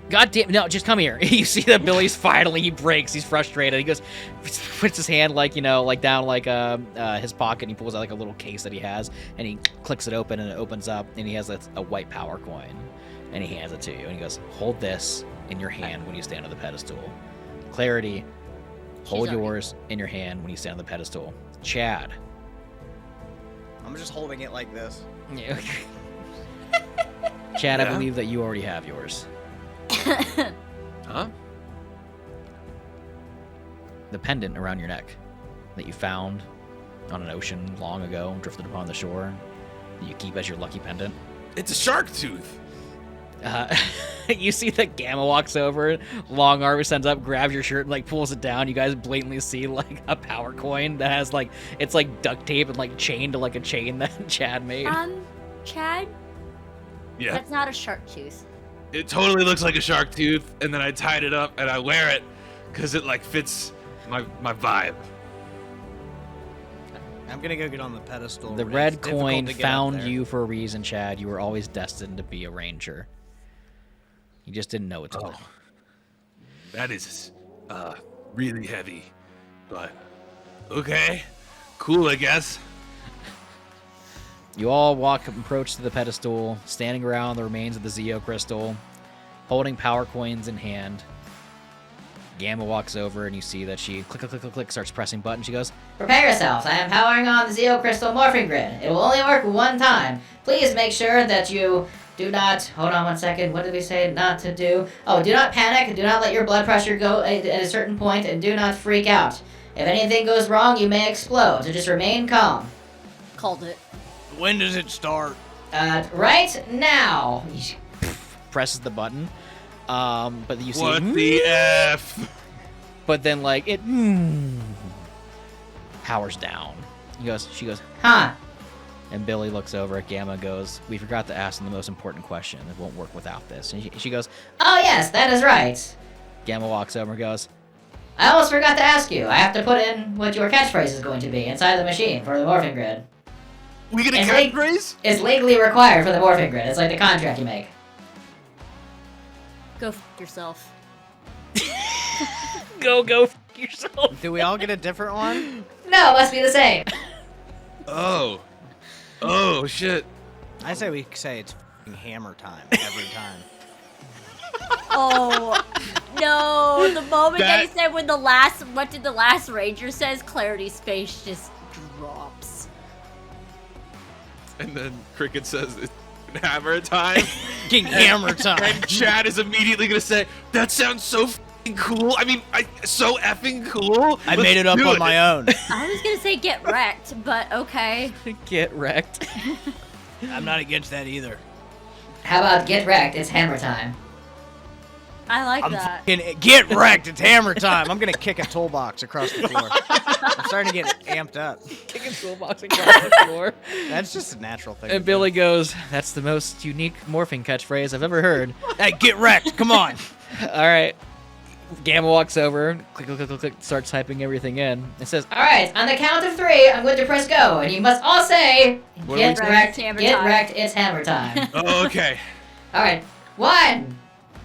God damn, no, just come here. You see that Billy's finally, he breaks, he's frustrated. He goes, puts his hand like, you know, like down like his pocket, and he pulls out like a little case that he has, and he clicks it open, and it opens up, and he has a white power coin, and he hands it to you, and he goes, "Hold this in your hand when you stand on the pedestal. Clarity, hold already- yours in your hand when you stand on the pedestal. Chad." I'm just holding it like this. Chad, I Yeah? believe that you already have yours. Huh? The pendant around your neck that you found on an ocean long ago, drifted upon the shore, that you keep as your lucky pendant. It's a shark tooth. You see that Gamma walks over, long arm extends up, grabs your shirt, and like pulls it down. You guys blatantly see like a power coin that has like, it's like duct tape and like chained to like a chain that Chad made. Chad, Yeah. that's not a shark tooth. It totally looks like a shark tooth, and then I tied it up and I wear it because it like fits my vibe. I'm gonna go get on the pedestal. The It's red difficult coin to get up found there. you for a reason, Chad. You were always destined to be a ranger. You just didn't know it till then. That is really heavy, but okay, cool, I guess. You all approach to the pedestal, standing around the remains of the Zeo crystal, holding power coins in hand. Gamma walks over and you see that she click, starts pressing buttons. She goes, Prepare yourselves. I am powering on the Zeo Crystal Morphing Grid. It will only work one time. Please make sure that you do not... Hold on one second. What did we say not to do? Oh, do not panic. Do not let your blood pressure go at a certain point, and do not freak out. If anything goes wrong, you may explode, so just remain calm. Called it. When does it start? Right now. presses the button. But you see... What the F? But then, like, it powers down. She goes, Huh. and Billy looks over at Gamma and goes, we forgot to ask them the most important question. It won't work without this. And she goes, Oh, yes, that is right. Gamma walks over and goes, I almost forgot to ask you. I have to put in what your catchphrase is going to be inside the machine for the morphing grid. We get a It's catchphrase? It's legally required for the morphing grid. It's like the contract you make. Go f yourself. go f yourself. Do we all get a different one? No, it must be the same. Oh. Oh, shit. I say we say it's f***ing hammer time every time. Oh no! The moment That- they said what did the last ranger says, Clarity's face just drops. And then Cricket says it's hammer time. King hammer time. And Chad is immediately going to say, that sounds so f***ing cool. I mean, so effing cool. I made it up on my own. I was gonna say get wrecked, but okay. Get wrecked. I'm not against that either. How about get wrecked? It's hammer time. I like I'm that. fucking get wrecked. It's hammer time. I'm gonna kick a toolbox across the floor. I'm starting to get amped up. Kicking toolbox across the floor. That's just a natural thing. And to do. Billy goes, that's the most unique morphing catchphrase I've ever heard. Hey, get wrecked. Come on. All right. Gamma walks over, click, starts typing everything in. It says, All right, on the count of 3, I'm going to press go, and you must all say, What get are we- wrecked, Hammer get time. wrecked, it's hammer time. Oh, okay. All right, 1,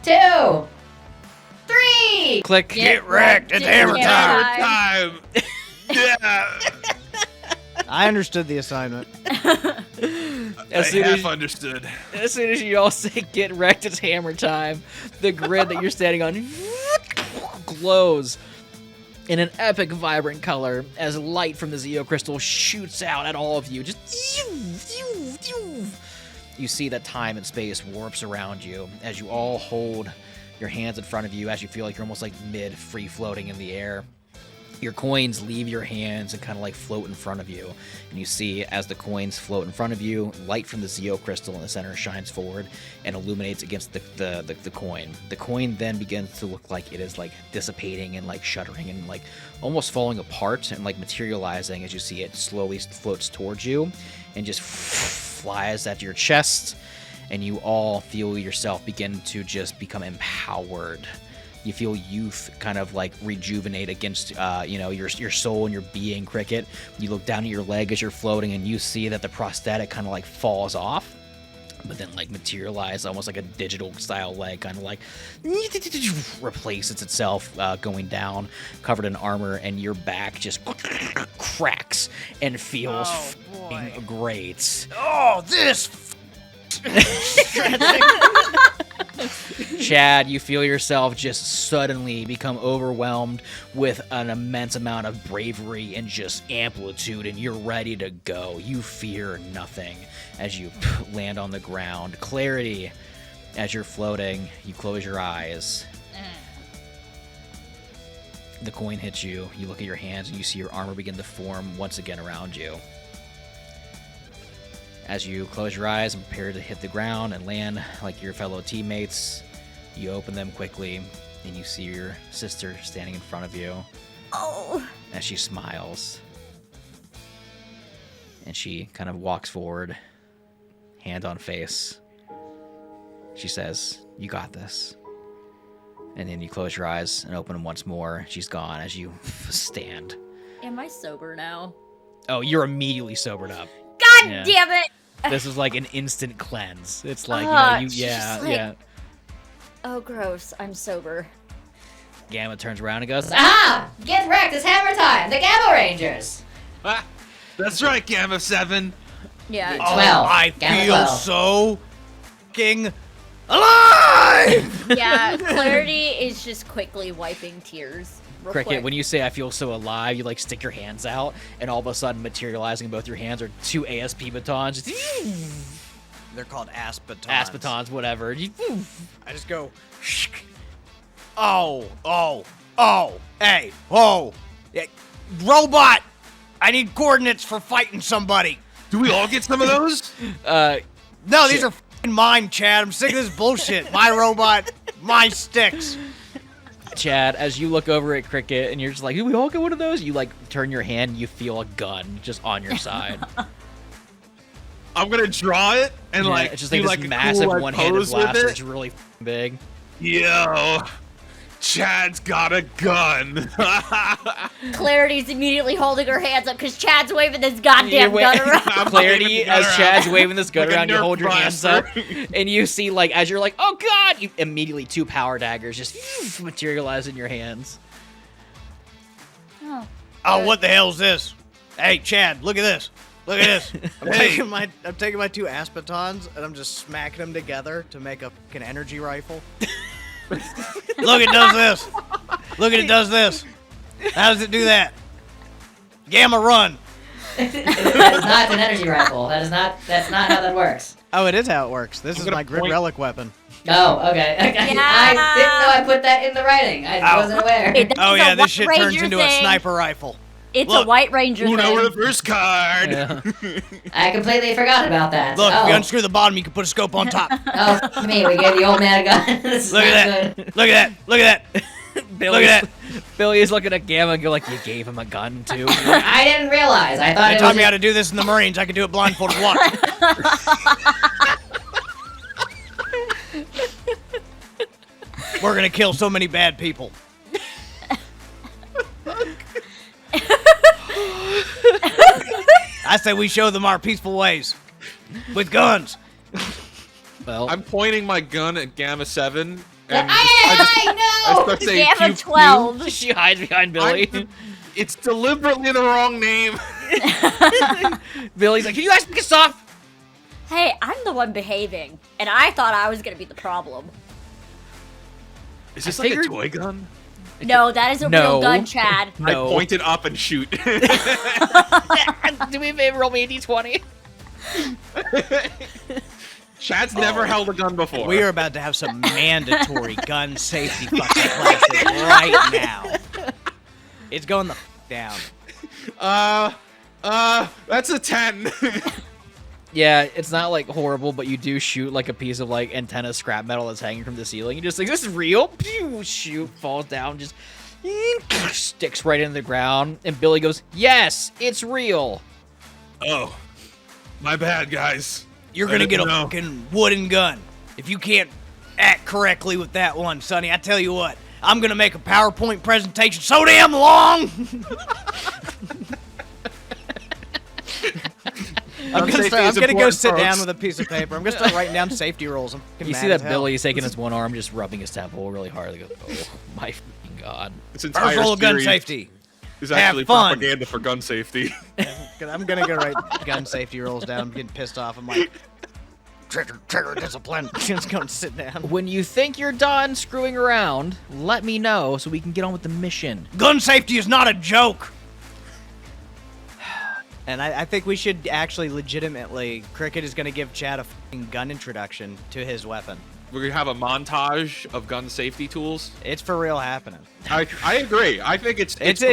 2, 3. click. Get wrecked. It's hammer time. Hammer time. Yeah. I understood the assignment. I soon half as- understood. As soon as you all say get wrecked, it's hammer time, the grid that you're standing on glows in an epic vibrant color as light from the Zeo crystal shoots out at all of you. Just you see that time and space warps around you as you all hold your hands in front of you as you feel like you're almost like mid free floating in the air. Your coins leave your hands and kind of like float in front of you. And you see as the coins float in front of you, light from the Zeo crystal in the center shines forward and illuminates against the coin. The coin then begins to look like it is like dissipating and like shuddering and like almost falling apart and like materializing as you see it slowly floats towards you and just flies at your chest. And you all feel yourself begin to just become empowered. You feel youth kind of like rejuvenate against, your soul and your being, Cricket. You look down at your leg as you're floating and you see that the prosthetic kind of like falls off, but then like materialize almost like a digital style leg, kind of like replaces itself going down, covered in armor, and your back just cracks and feels f***ing great. Oh, this. Chad, you feel yourself just suddenly become overwhelmed with an immense amount of bravery and just amplitude, and you're ready to go. You fear nothing as you land on the ground. Clarity, as you're floating, you close your eyes. The coin hits you. You look at your hands and you see your armor begin to form once again around you. As you close your eyes and prepare to hit the ground and land like your fellow teammates, you open them quickly and you see your sister standing in front of you Oh. as she smiles. And she kind of walks forward, hand on face. She says, "You got this." And then you close your eyes and open them once more. She's gone as you stand. Am I sober now? Oh, you're immediately sobered up. God Yeah. damn it! This is like an instant cleanse. It's like, She's yeah, just like- yeah. Oh, gross. I'm sober. Gamma turns around and goes, Aha! Get wrecked, it's hammer time! The Gamma Rangers! Ah, that's right, Gamma 7. Yeah. Oh, 12. I Gamma feel 12. so fucking alive. alive! Yeah, Clarity is just quickly wiping tears. Real Cricket, quick. when you say I feel so alive, you like stick your hands out, and all of a sudden materializing in both your hands are 2 ASP batons. They're called ass batons. Ass batons, whatever. I just go. Oh, hey, whoa. Yeah, robot! I need coordinates for fighting somebody. Do we all get some of those? No, these are f***ing mine, Chad. I'm sick of this bullshit. My robot, my sticks. Chad, as you look over at Cricket and you're just like, do we all get one of those? You like turn your hand, you feel a gun just on your side. I'm gonna draw it and Yeah, like it's just do like this like a massive cool, like, one-handed pose with blaster. it. It's really big. Yo, Chad's got a gun. Clarity's immediately holding her hands up because Chad's waving this goddamn gun around. Clarity, waving the as gun Chad's around. waving this gun Like a around, you Nerf hold your hands up, blaster. and you see, like, as you're like, oh god, you immediately 2 power daggers just materialize in your hands. Oh, what the hell's this? Hey, Chad, look at this. Look at this. I'm Hey. taking my 2 ass batons and I'm just smacking them together to make a fucking energy rifle. Look, it does this. Look, it does this. How does it do that? Gamma, run. That is not an energy rifle. That's not how that works. Oh, it is how it works. This is gonna my grid point- relic weapon. Oh, okay. I didn't know I put that in the writing. I Ow. wasn't aware. Hey, that's Oh a yeah, White this shit turns Ranger into a thing. sniper rifle. It's Look. a White Ranger Uno thing. reverse card. Yeah. I completely forgot about that. Look, if oh. you unscrew the bottom, you can put a scope on top. Oh, f- me. We gave the old man a gun. This is Look not at good. that. Look at that. Look at that. Look at that. Billy is looking at Gamma and go like, you gave him a gun too. I didn't realize. I thought They it taught was. me how to do this in the Marines. I can do it blindfolded. Watch. We're gonna kill so many bad people. I say we show them our peaceful ways with guns. Well, I'm pointing my gun at Gamma 7. And I know. start saying Gamma pew, 12. she hides behind Billy. pew. It's deliberately the wrong name. Billy's like, can you guys piss off? Hey, I'm the one behaving, and I thought I was gonna be the problem. Is this I like a figured- toy gun? No, that is a No. real gun, Chad. No. I point it up and shoot. Do me a favor, roll me a d20. Chad's never held a gun before. We are about to have some mandatory gun safety fucking classes right now. It's going the down. That's a 10. Yeah, it's not like horrible, but you do shoot like a piece of like antenna scrap metal that's hanging from the ceiling. You just like, this is real. Pew, shoot, falls down, just sticks right into the ground. And Billy goes, yes, it's real. Oh, my bad, guys. You're I gonna get a didn't know. fucking wooden gun. If you can't act correctly with that one, Sonny, I tell you what, I'm gonna make a PowerPoint presentation so damn long. I'm safety gonna is go important, sit down folks. with a piece of paper. I'm gonna start writing down safety rules. I'm fucking You mad see as that hell. Billy's taking his one arm, just rubbing his temple really hard. They go, oh my fucking god. This First entire rule of gun series safety. is Have actually fun. propaganda for gun safety. I'm gonna go write gun safety rules down. I'm getting pissed off. I'm like, trigger discipline. Just go and sit down. When you think you're done screwing around, let me know so we can get on with the mission. Gun safety is not a joke. And I think we should actually legitimately, Cricket is going to give Chad a fucking gun introduction to his weapon. We're gonna have a montage of gun safety tools. It's for real happening. I agree. I think it's necessary.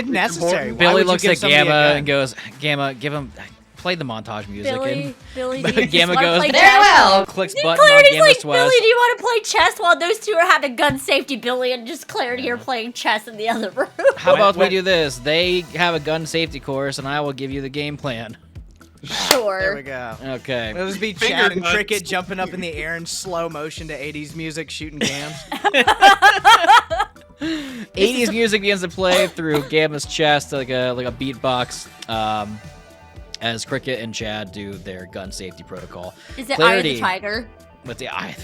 important. Why Billy would you looks give at somebody a Gamma gun? and goes, Gamma, give him, play the montage music. Billy, Billy, do and you Gamma just wanna goes, play Very chess? well. clicks Then button on Clarity's Gamma's like, Twist. Billy, do you want to play chess while those two are having gun safety, Billy, and just Clarity are playing chess in the other room? How about we When- do this? They have a gun safety course, and I will give you the game plan. Sure. There we go. Okay. It'll just be Finger Chad and guns. Cricket jumping up in the air in slow motion to 80s music, shooting gams. 80s music begins to play through Gamma's chest like a beatbox. As Cricket and Chad do their gun safety protocol. Is it Eye of Clarity. the Tiger? But the I,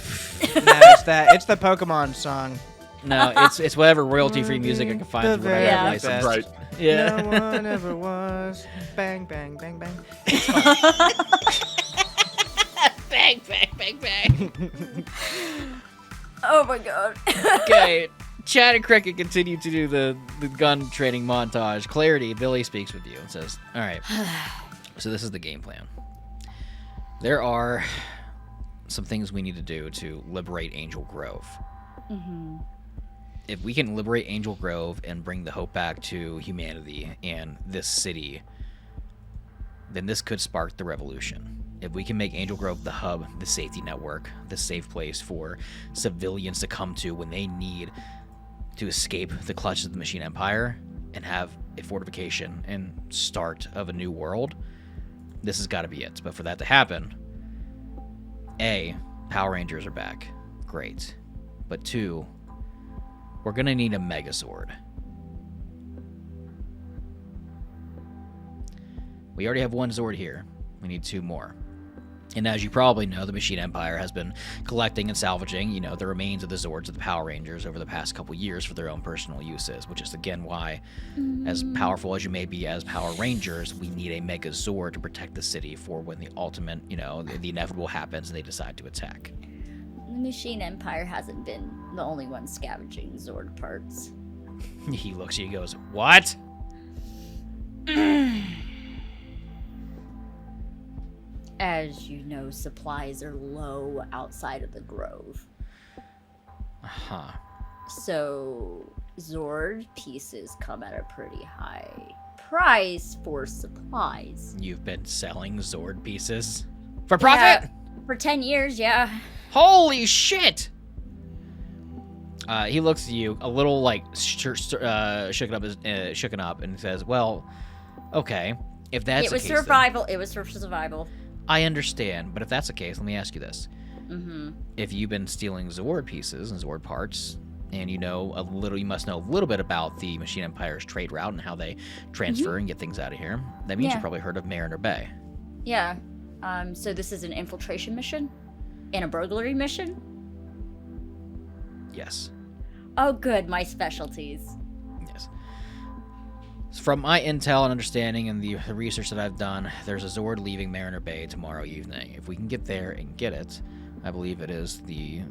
No, it's the Pokemon song. no, it's whatever royalty-free music I can find The through whatever very license. Right. Yeah. No one ever was. Bang, bang, bang, bang. Bang, bang, bang, bang. Oh my god. Okay. Chad and Cricket continue to do the gun training montage. Clarity, Billy speaks with you and says, all right, so this is the game plan. There are some things we need to do to liberate Angel Grove. Mm-hmm. If we can liberate Angel Grove and bring the hope back to humanity and this city, then this could spark the revolution. If we can make Angel Grove the hub, the safety network, the safe place for civilians to come to when they need to escape the clutches of the Machine Empire and have a fortification and start of a new world, this has got to be it. But for that to happen, A, Power Rangers are back. Great. But 2, we're going to need a Megazord. We already have 1 Zord here. We need 2 more. And as you probably know, the Machine Empire has been collecting and salvaging, the remains of the Zords of the Power Rangers over the past couple years for their own personal uses, which is, again, why, as powerful as you may be as Power Rangers, we need a Mega Zord to protect the city for when the ultimate, the inevitable happens and they decide to attack. The Machine Empire hasn't been the only one scavenging Zord parts. He looks at you and goes, what? As you know, supplies are low outside of the Grove. Uh-huh. So, Zord pieces come at a pretty high price for supplies. You've been selling Zord pieces? For profit? Yeah, for 10 years, yeah. Holy shit! He looks at you a little like shooken up and says, well, okay, if that's It was the case, survival. It was for survival. I understand, but if that's the case, let me ask you this. Mm-hmm. If you've been stealing Zord pieces and Zord parts, and you must know a little bit about the Machine Empire's trade route and how they transfer and get things out of here, that means Yeah. you probably heard of Mariner Bay. Yeah. So this is an infiltration mission? And a burglary mission? Yes. Oh, good. My specialties. Yes. From my intel and understanding and the research that I've done, there's a Zord leaving Mariner Bay tomorrow evening. If we can get there and get it, I believe it is the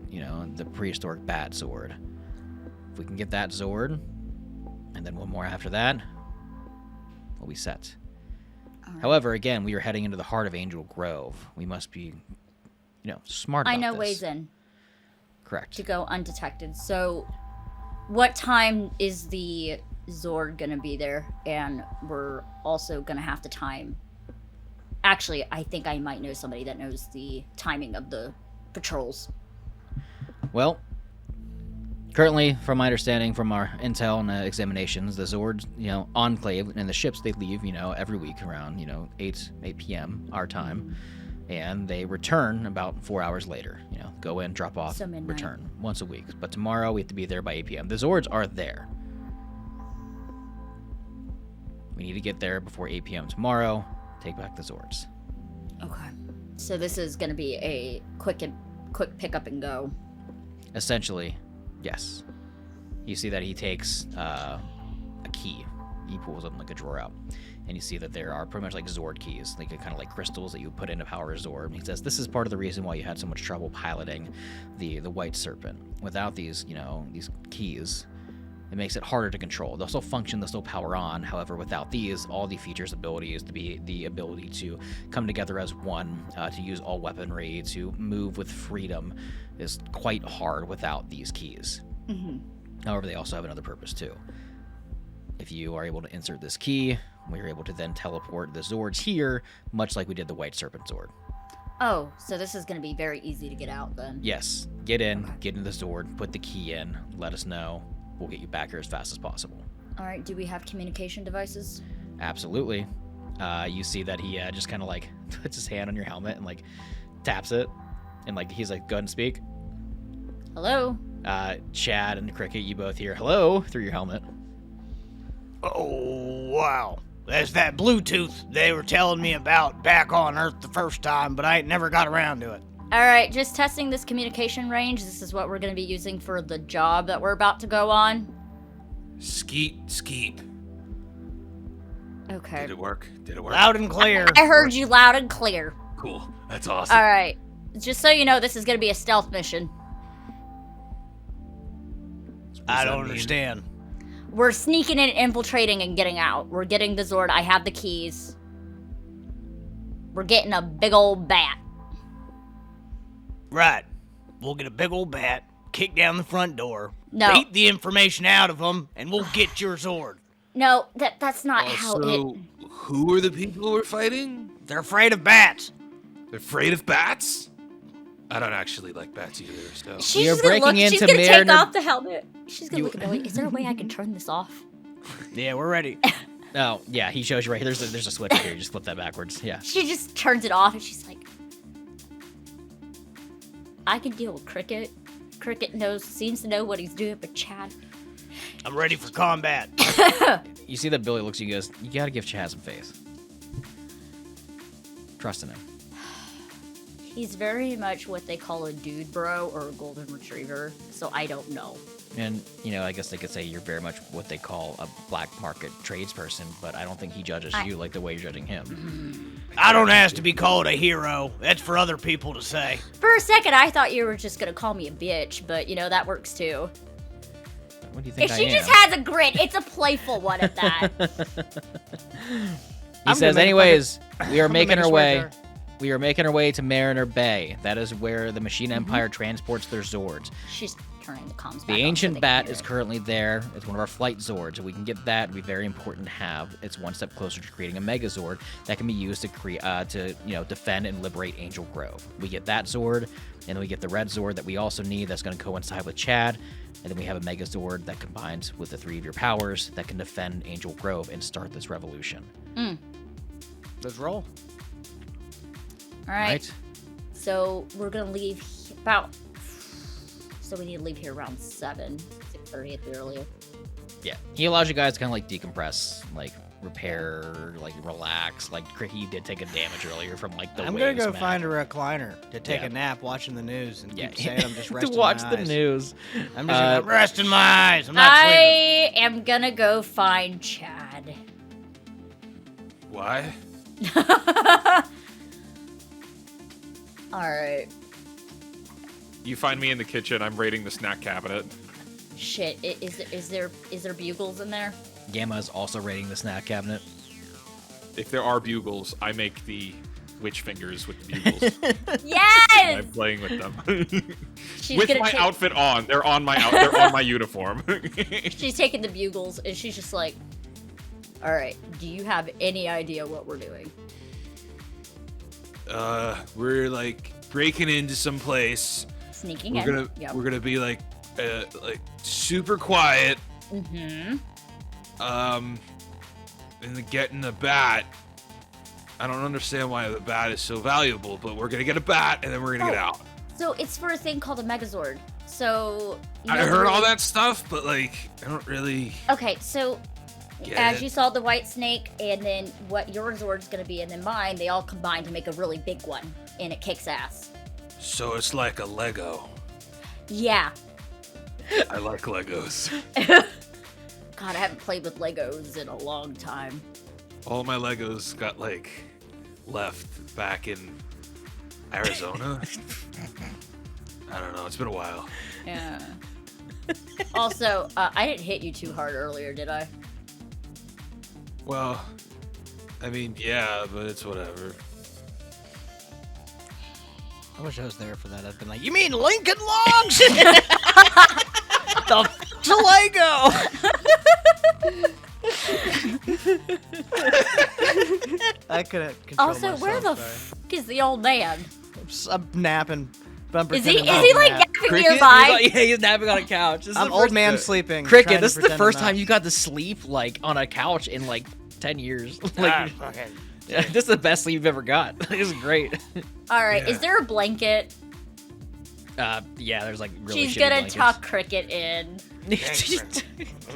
prehistoric Bat Zord. If we can get that Zord, and then 1 more after that, we'll be set. Right. However, again, we are heading into the heart of Angel Grove. We must be, smart about I know this. ways in Correct. to go undetected. So, what time is the Zord gonna be there? And we're also gonna have to time. Actually, I think I might know somebody that knows the timing of the patrols. Well, currently, from my understanding, from our intel and examinations, the Zords, enclave and the ships, they leave, every week around, 8 p.m. our time, and they return about 4 hours later. Go in, drop off, So midnight. return once a week. But tomorrow we have to be there by 8 p.m. The Zords are there. We need to get there before 8 p.m. tomorrow. Take back the Zords. Okay. So this is gonna be a quick pick up and go. Essentially, yes. You see that he takes a key. He pulls up like a drawer out. And you see that there are pretty much like Zord keys, like kind of like crystals that you put into Power Zord. And he says this is part of the reason why you had so much trouble piloting the White Serpent. Without these, these keys, it makes it harder to control. They'll still function, they'll still power on. However, without these, all the features, abilities, to be the ability to come together as one, to use all weaponry, to move with freedom, is quite hard without these keys. Mm-hmm. However, they also have another purpose too. If you are able to insert this key, we're able to then teleport the Zords here, much like we did the White Serpent Zord. Oh, so this is gonna be very easy to get out then. Yes, get in, get into the Zord, put the key in, let us know. We'll get you back here as fast as possible. All right. Do we have communication devices? Absolutely. You see that he just kind of like puts his hand on your helmet and like taps it, and like he's like, go ahead and speak. Hello. Chad and Cricket, you both hear hello through your helmet. Oh, wow. That's that Bluetooth they were telling me about back on Earth the first time, but I ain't never got around to it. All right. Just testing this communication range. This is what we're gonna be using for the job that we're about to go on. Skeet. Okay. Did it work? Loud and clear. I heard you loud and clear. Cool. That's awesome. All right. Just so you know, this is gonna be a stealth mission. I that don't mean? understand. We're sneaking in, infiltrating, and getting out. We're getting the Zord. I have the keys. We're getting a big old bat. Right. We'll get a big old bat, kick down the front door, No. beat the information out of them, and we'll get your Zord. No, that's not how it... So, who are the people we're fighting? They're afraid of bats. They're afraid of bats? I don't actually like bats either, so. She's You're just gonna breaking look. She's into gonna take Mariner- off the helmet. She's gonna look at Billy. Is there a way I can turn this off? Yeah, we're ready. Oh, yeah, he shows you right here. There's a switch here. You just flip that backwards. Yeah. She just turns it off, and she's like, "I can deal with Cricket. Cricket seems to know what he's doing, but Chad." I'm ready for combat. You see that Billy looks at you and goes, you gotta give Chad some faith. Trust in him. He's very much what they call a dude bro or a golden retriever, so I don't know. And, you know, I guess they could say you're very much what they call a black market tradesperson, but I don't think he judges you like the way you're judging him. I don't ask to be called a hero. That's for other people to say. For a second, I thought you were just gonna call me a bitch, but you know, that works too. What do you think If I she am? just has a grin, it's a playful one at that. He says, anyways, we are making our way. Swear jar. We are making our way to Mariner Bay. That is where the Machine Empire transports their Zords. She's turning the comms back The on so ancient they bat can is hear currently there. It's one of our flight Zords. If we can get that, it'd be very important to have. It's one step closer to creating a Megazord that can be used to defend and liberate Angel Grove. We get that Zord, and then we get the red Zord that we also need. That's going to coincide with Chad, and then we have a Megazord that combines with the 3 of your powers that can defend Angel Grove and start this revolution. it. Let's roll. All right. So we're gonna leave So we need to leave here around 6:30 at the earliest. Yeah, he allows you guys to kind of like decompress, like repair, like relax. Like Cricky did take a damage earlier from like the I'm gonna waves go smack. find a recliner to take Yeah. a nap watching the news and Yeah, keep saying I'm just resting to watch my the eyes. news. I'm just resting my eyes. I'm not sleeping. I am gonna go find Chad. Why? All right. You find me in the kitchen. I'm raiding the snack cabinet. Shit. Is there bugles in there? Gamma is also raiding the snack cabinet. If there are bugles, I make the witch fingers with the bugles. Yes. I'm playing with them. She's with gonna my take- outfit on. They're on my they're on my uniform. She's taking the bugles and she's just like, "All right. Do you have any idea what we're doing?" We're like breaking into some place. Sneaking We're in. gonna Yep. we're gonna be like super quiet. Mm-hmm. And then getting the bat. I don't understand why the bat is so valuable, but we're gonna get a bat and then we're gonna get out. So it's for a thing called a Megazord. So you I know heard the- all that stuff, but like I don't really. Okay, so Get as it. you saw the white snake, and then what your Zord's gonna be, and then mine, they all combine to make a really big one, and it kicks ass. So it's like a Lego. Yeah. I like Legos. God, I haven't played with Legos in a long time. All my Legos got like left back in Arizona. I don't know. It's been a while. Yeah. Also, I didn't hit you too hard earlier, did I? Well, I mean, yeah, but it's whatever. I wish I was there for that. I'd been like, you mean Lincoln Logs? the Lego. I couldn't control Also, myself, where the sorry. fuck is the old man? I'm napping. I'm Is he pretending I'm like nap. napping nearby? He's, he's napping on a couch. This is I'm the old first- man sleeping. Cricket, trying to this is the pretend I'm first not. time you got to sleep like on a couch in like 10 years. Like, Okay. yeah, this is the best sleep you've ever got. This is great. All right, Yeah. is there a blanket? Yeah, there's like really She's shitty gonna blankets. tuck Cricket in.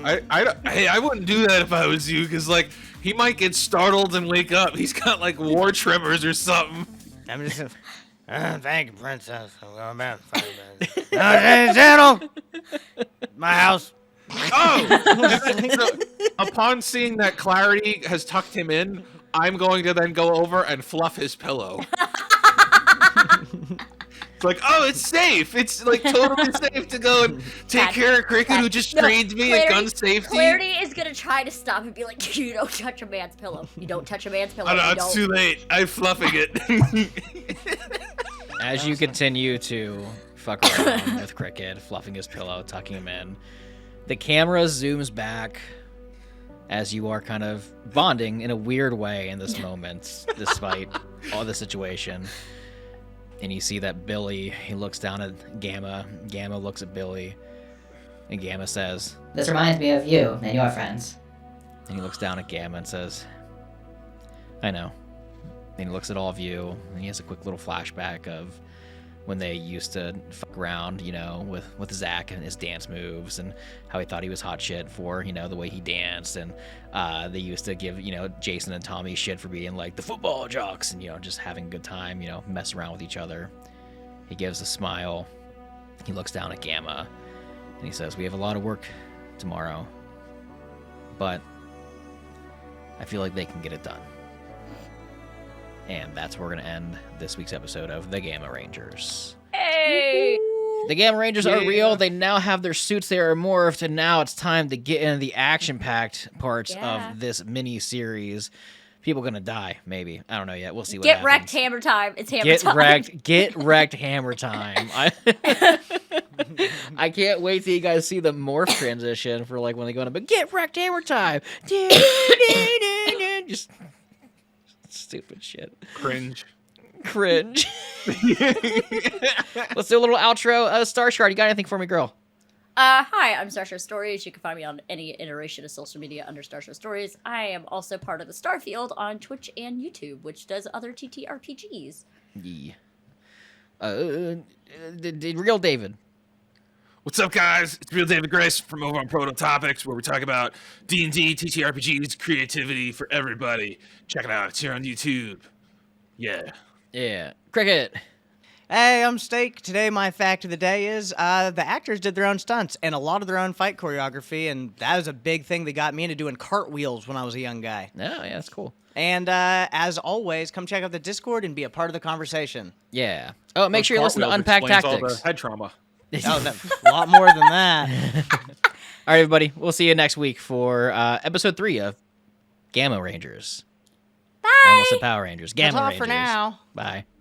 I wouldn't do that if I was you, because like he might get startled and wake up. He's got like war tremors or something. I'm just. Thank you, princess. I'm going back. Channel. My house. Oh! So, upon seeing that Clarity has tucked him in, I'm going to then go over and fluff his pillow. It's like, oh, it's safe. It's like totally safe to go and take care of Cricket, who just trained me in gun safety. Clarity is gonna try to stop and be like, you don't touch a man's pillow. You don't touch a man's pillow. Oh, no, it's too late. I'm fluffing it. As you continue to fuck around with Cricket, fluffing his pillow, tucking him in, the camera zooms back as you are kind of bonding in a weird way in this moment, despite all the situation. And you see that Billy, he looks down at Gamma. Gamma looks at Billy. And Gamma says, This reminds me of you and your friends. and he looks down at Gamma and says, I know. And he looks at all of you, and he has a quick little flashback of when they used to fuck around, you know, with Zach and his dance moves, and how he thought he was hot shit for, you know, the way he danced. And they used to give, you know, Jason and Tommy shit for being like the football jocks and, you know, just having a good time, you know, mess around with each other. He gives a smile. He looks down at Gamma, and he says, we have a lot of work tomorrow, but I feel like they can get it done. And that's where we're going to end this week's episode of The Gamma Rangers. Hey! The Gamma Rangers are real. They now have their suits. They are morphed. And now it's time to get into the action-packed parts of this mini-series. People going to die, maybe. I don't know yet. We'll see what happens. Get wrecked, hammer time. It's hammer time. Get wrecked, hammer time. I can't wait till you guys see the morph transition for like when they go into, but get wrecked, hammer time. Just stupid shit. Cringe. Let's do a little outro. Stashard, you got anything for me, girl? Hi, I'm Stashard.stories. You can find me on any iteration of social media under Stashard.stories. I am also part of the Starfield on Twitch and YouTube, which does other TTRPGs. Yeah. The real David. What's up, guys? It's Real David Grace from over on Proto Topics, where we talk about D&D, TTRPGs, creativity for everybody. Check it out. It's here on YouTube. Yeah. Yeah. Cricket. Hey, I'm Steak. Today, my fact of the day is the actors did their own stunts and a lot of their own fight choreography, and that was a big thing that got me into doing cartwheels when I was a young guy. Oh, yeah, that's cool. And as always, come check out the Discord and be a part of the conversation. Yeah. Oh, make sure you listen to Unpack Explains all Tactics. the head trauma. Oh, a lot more than that. All right, everybody. We'll see you next week for episode 3 of Gamma Rangers. Bye! I almost said Power Rangers. Gamma That's all Rangers. for now. Bye.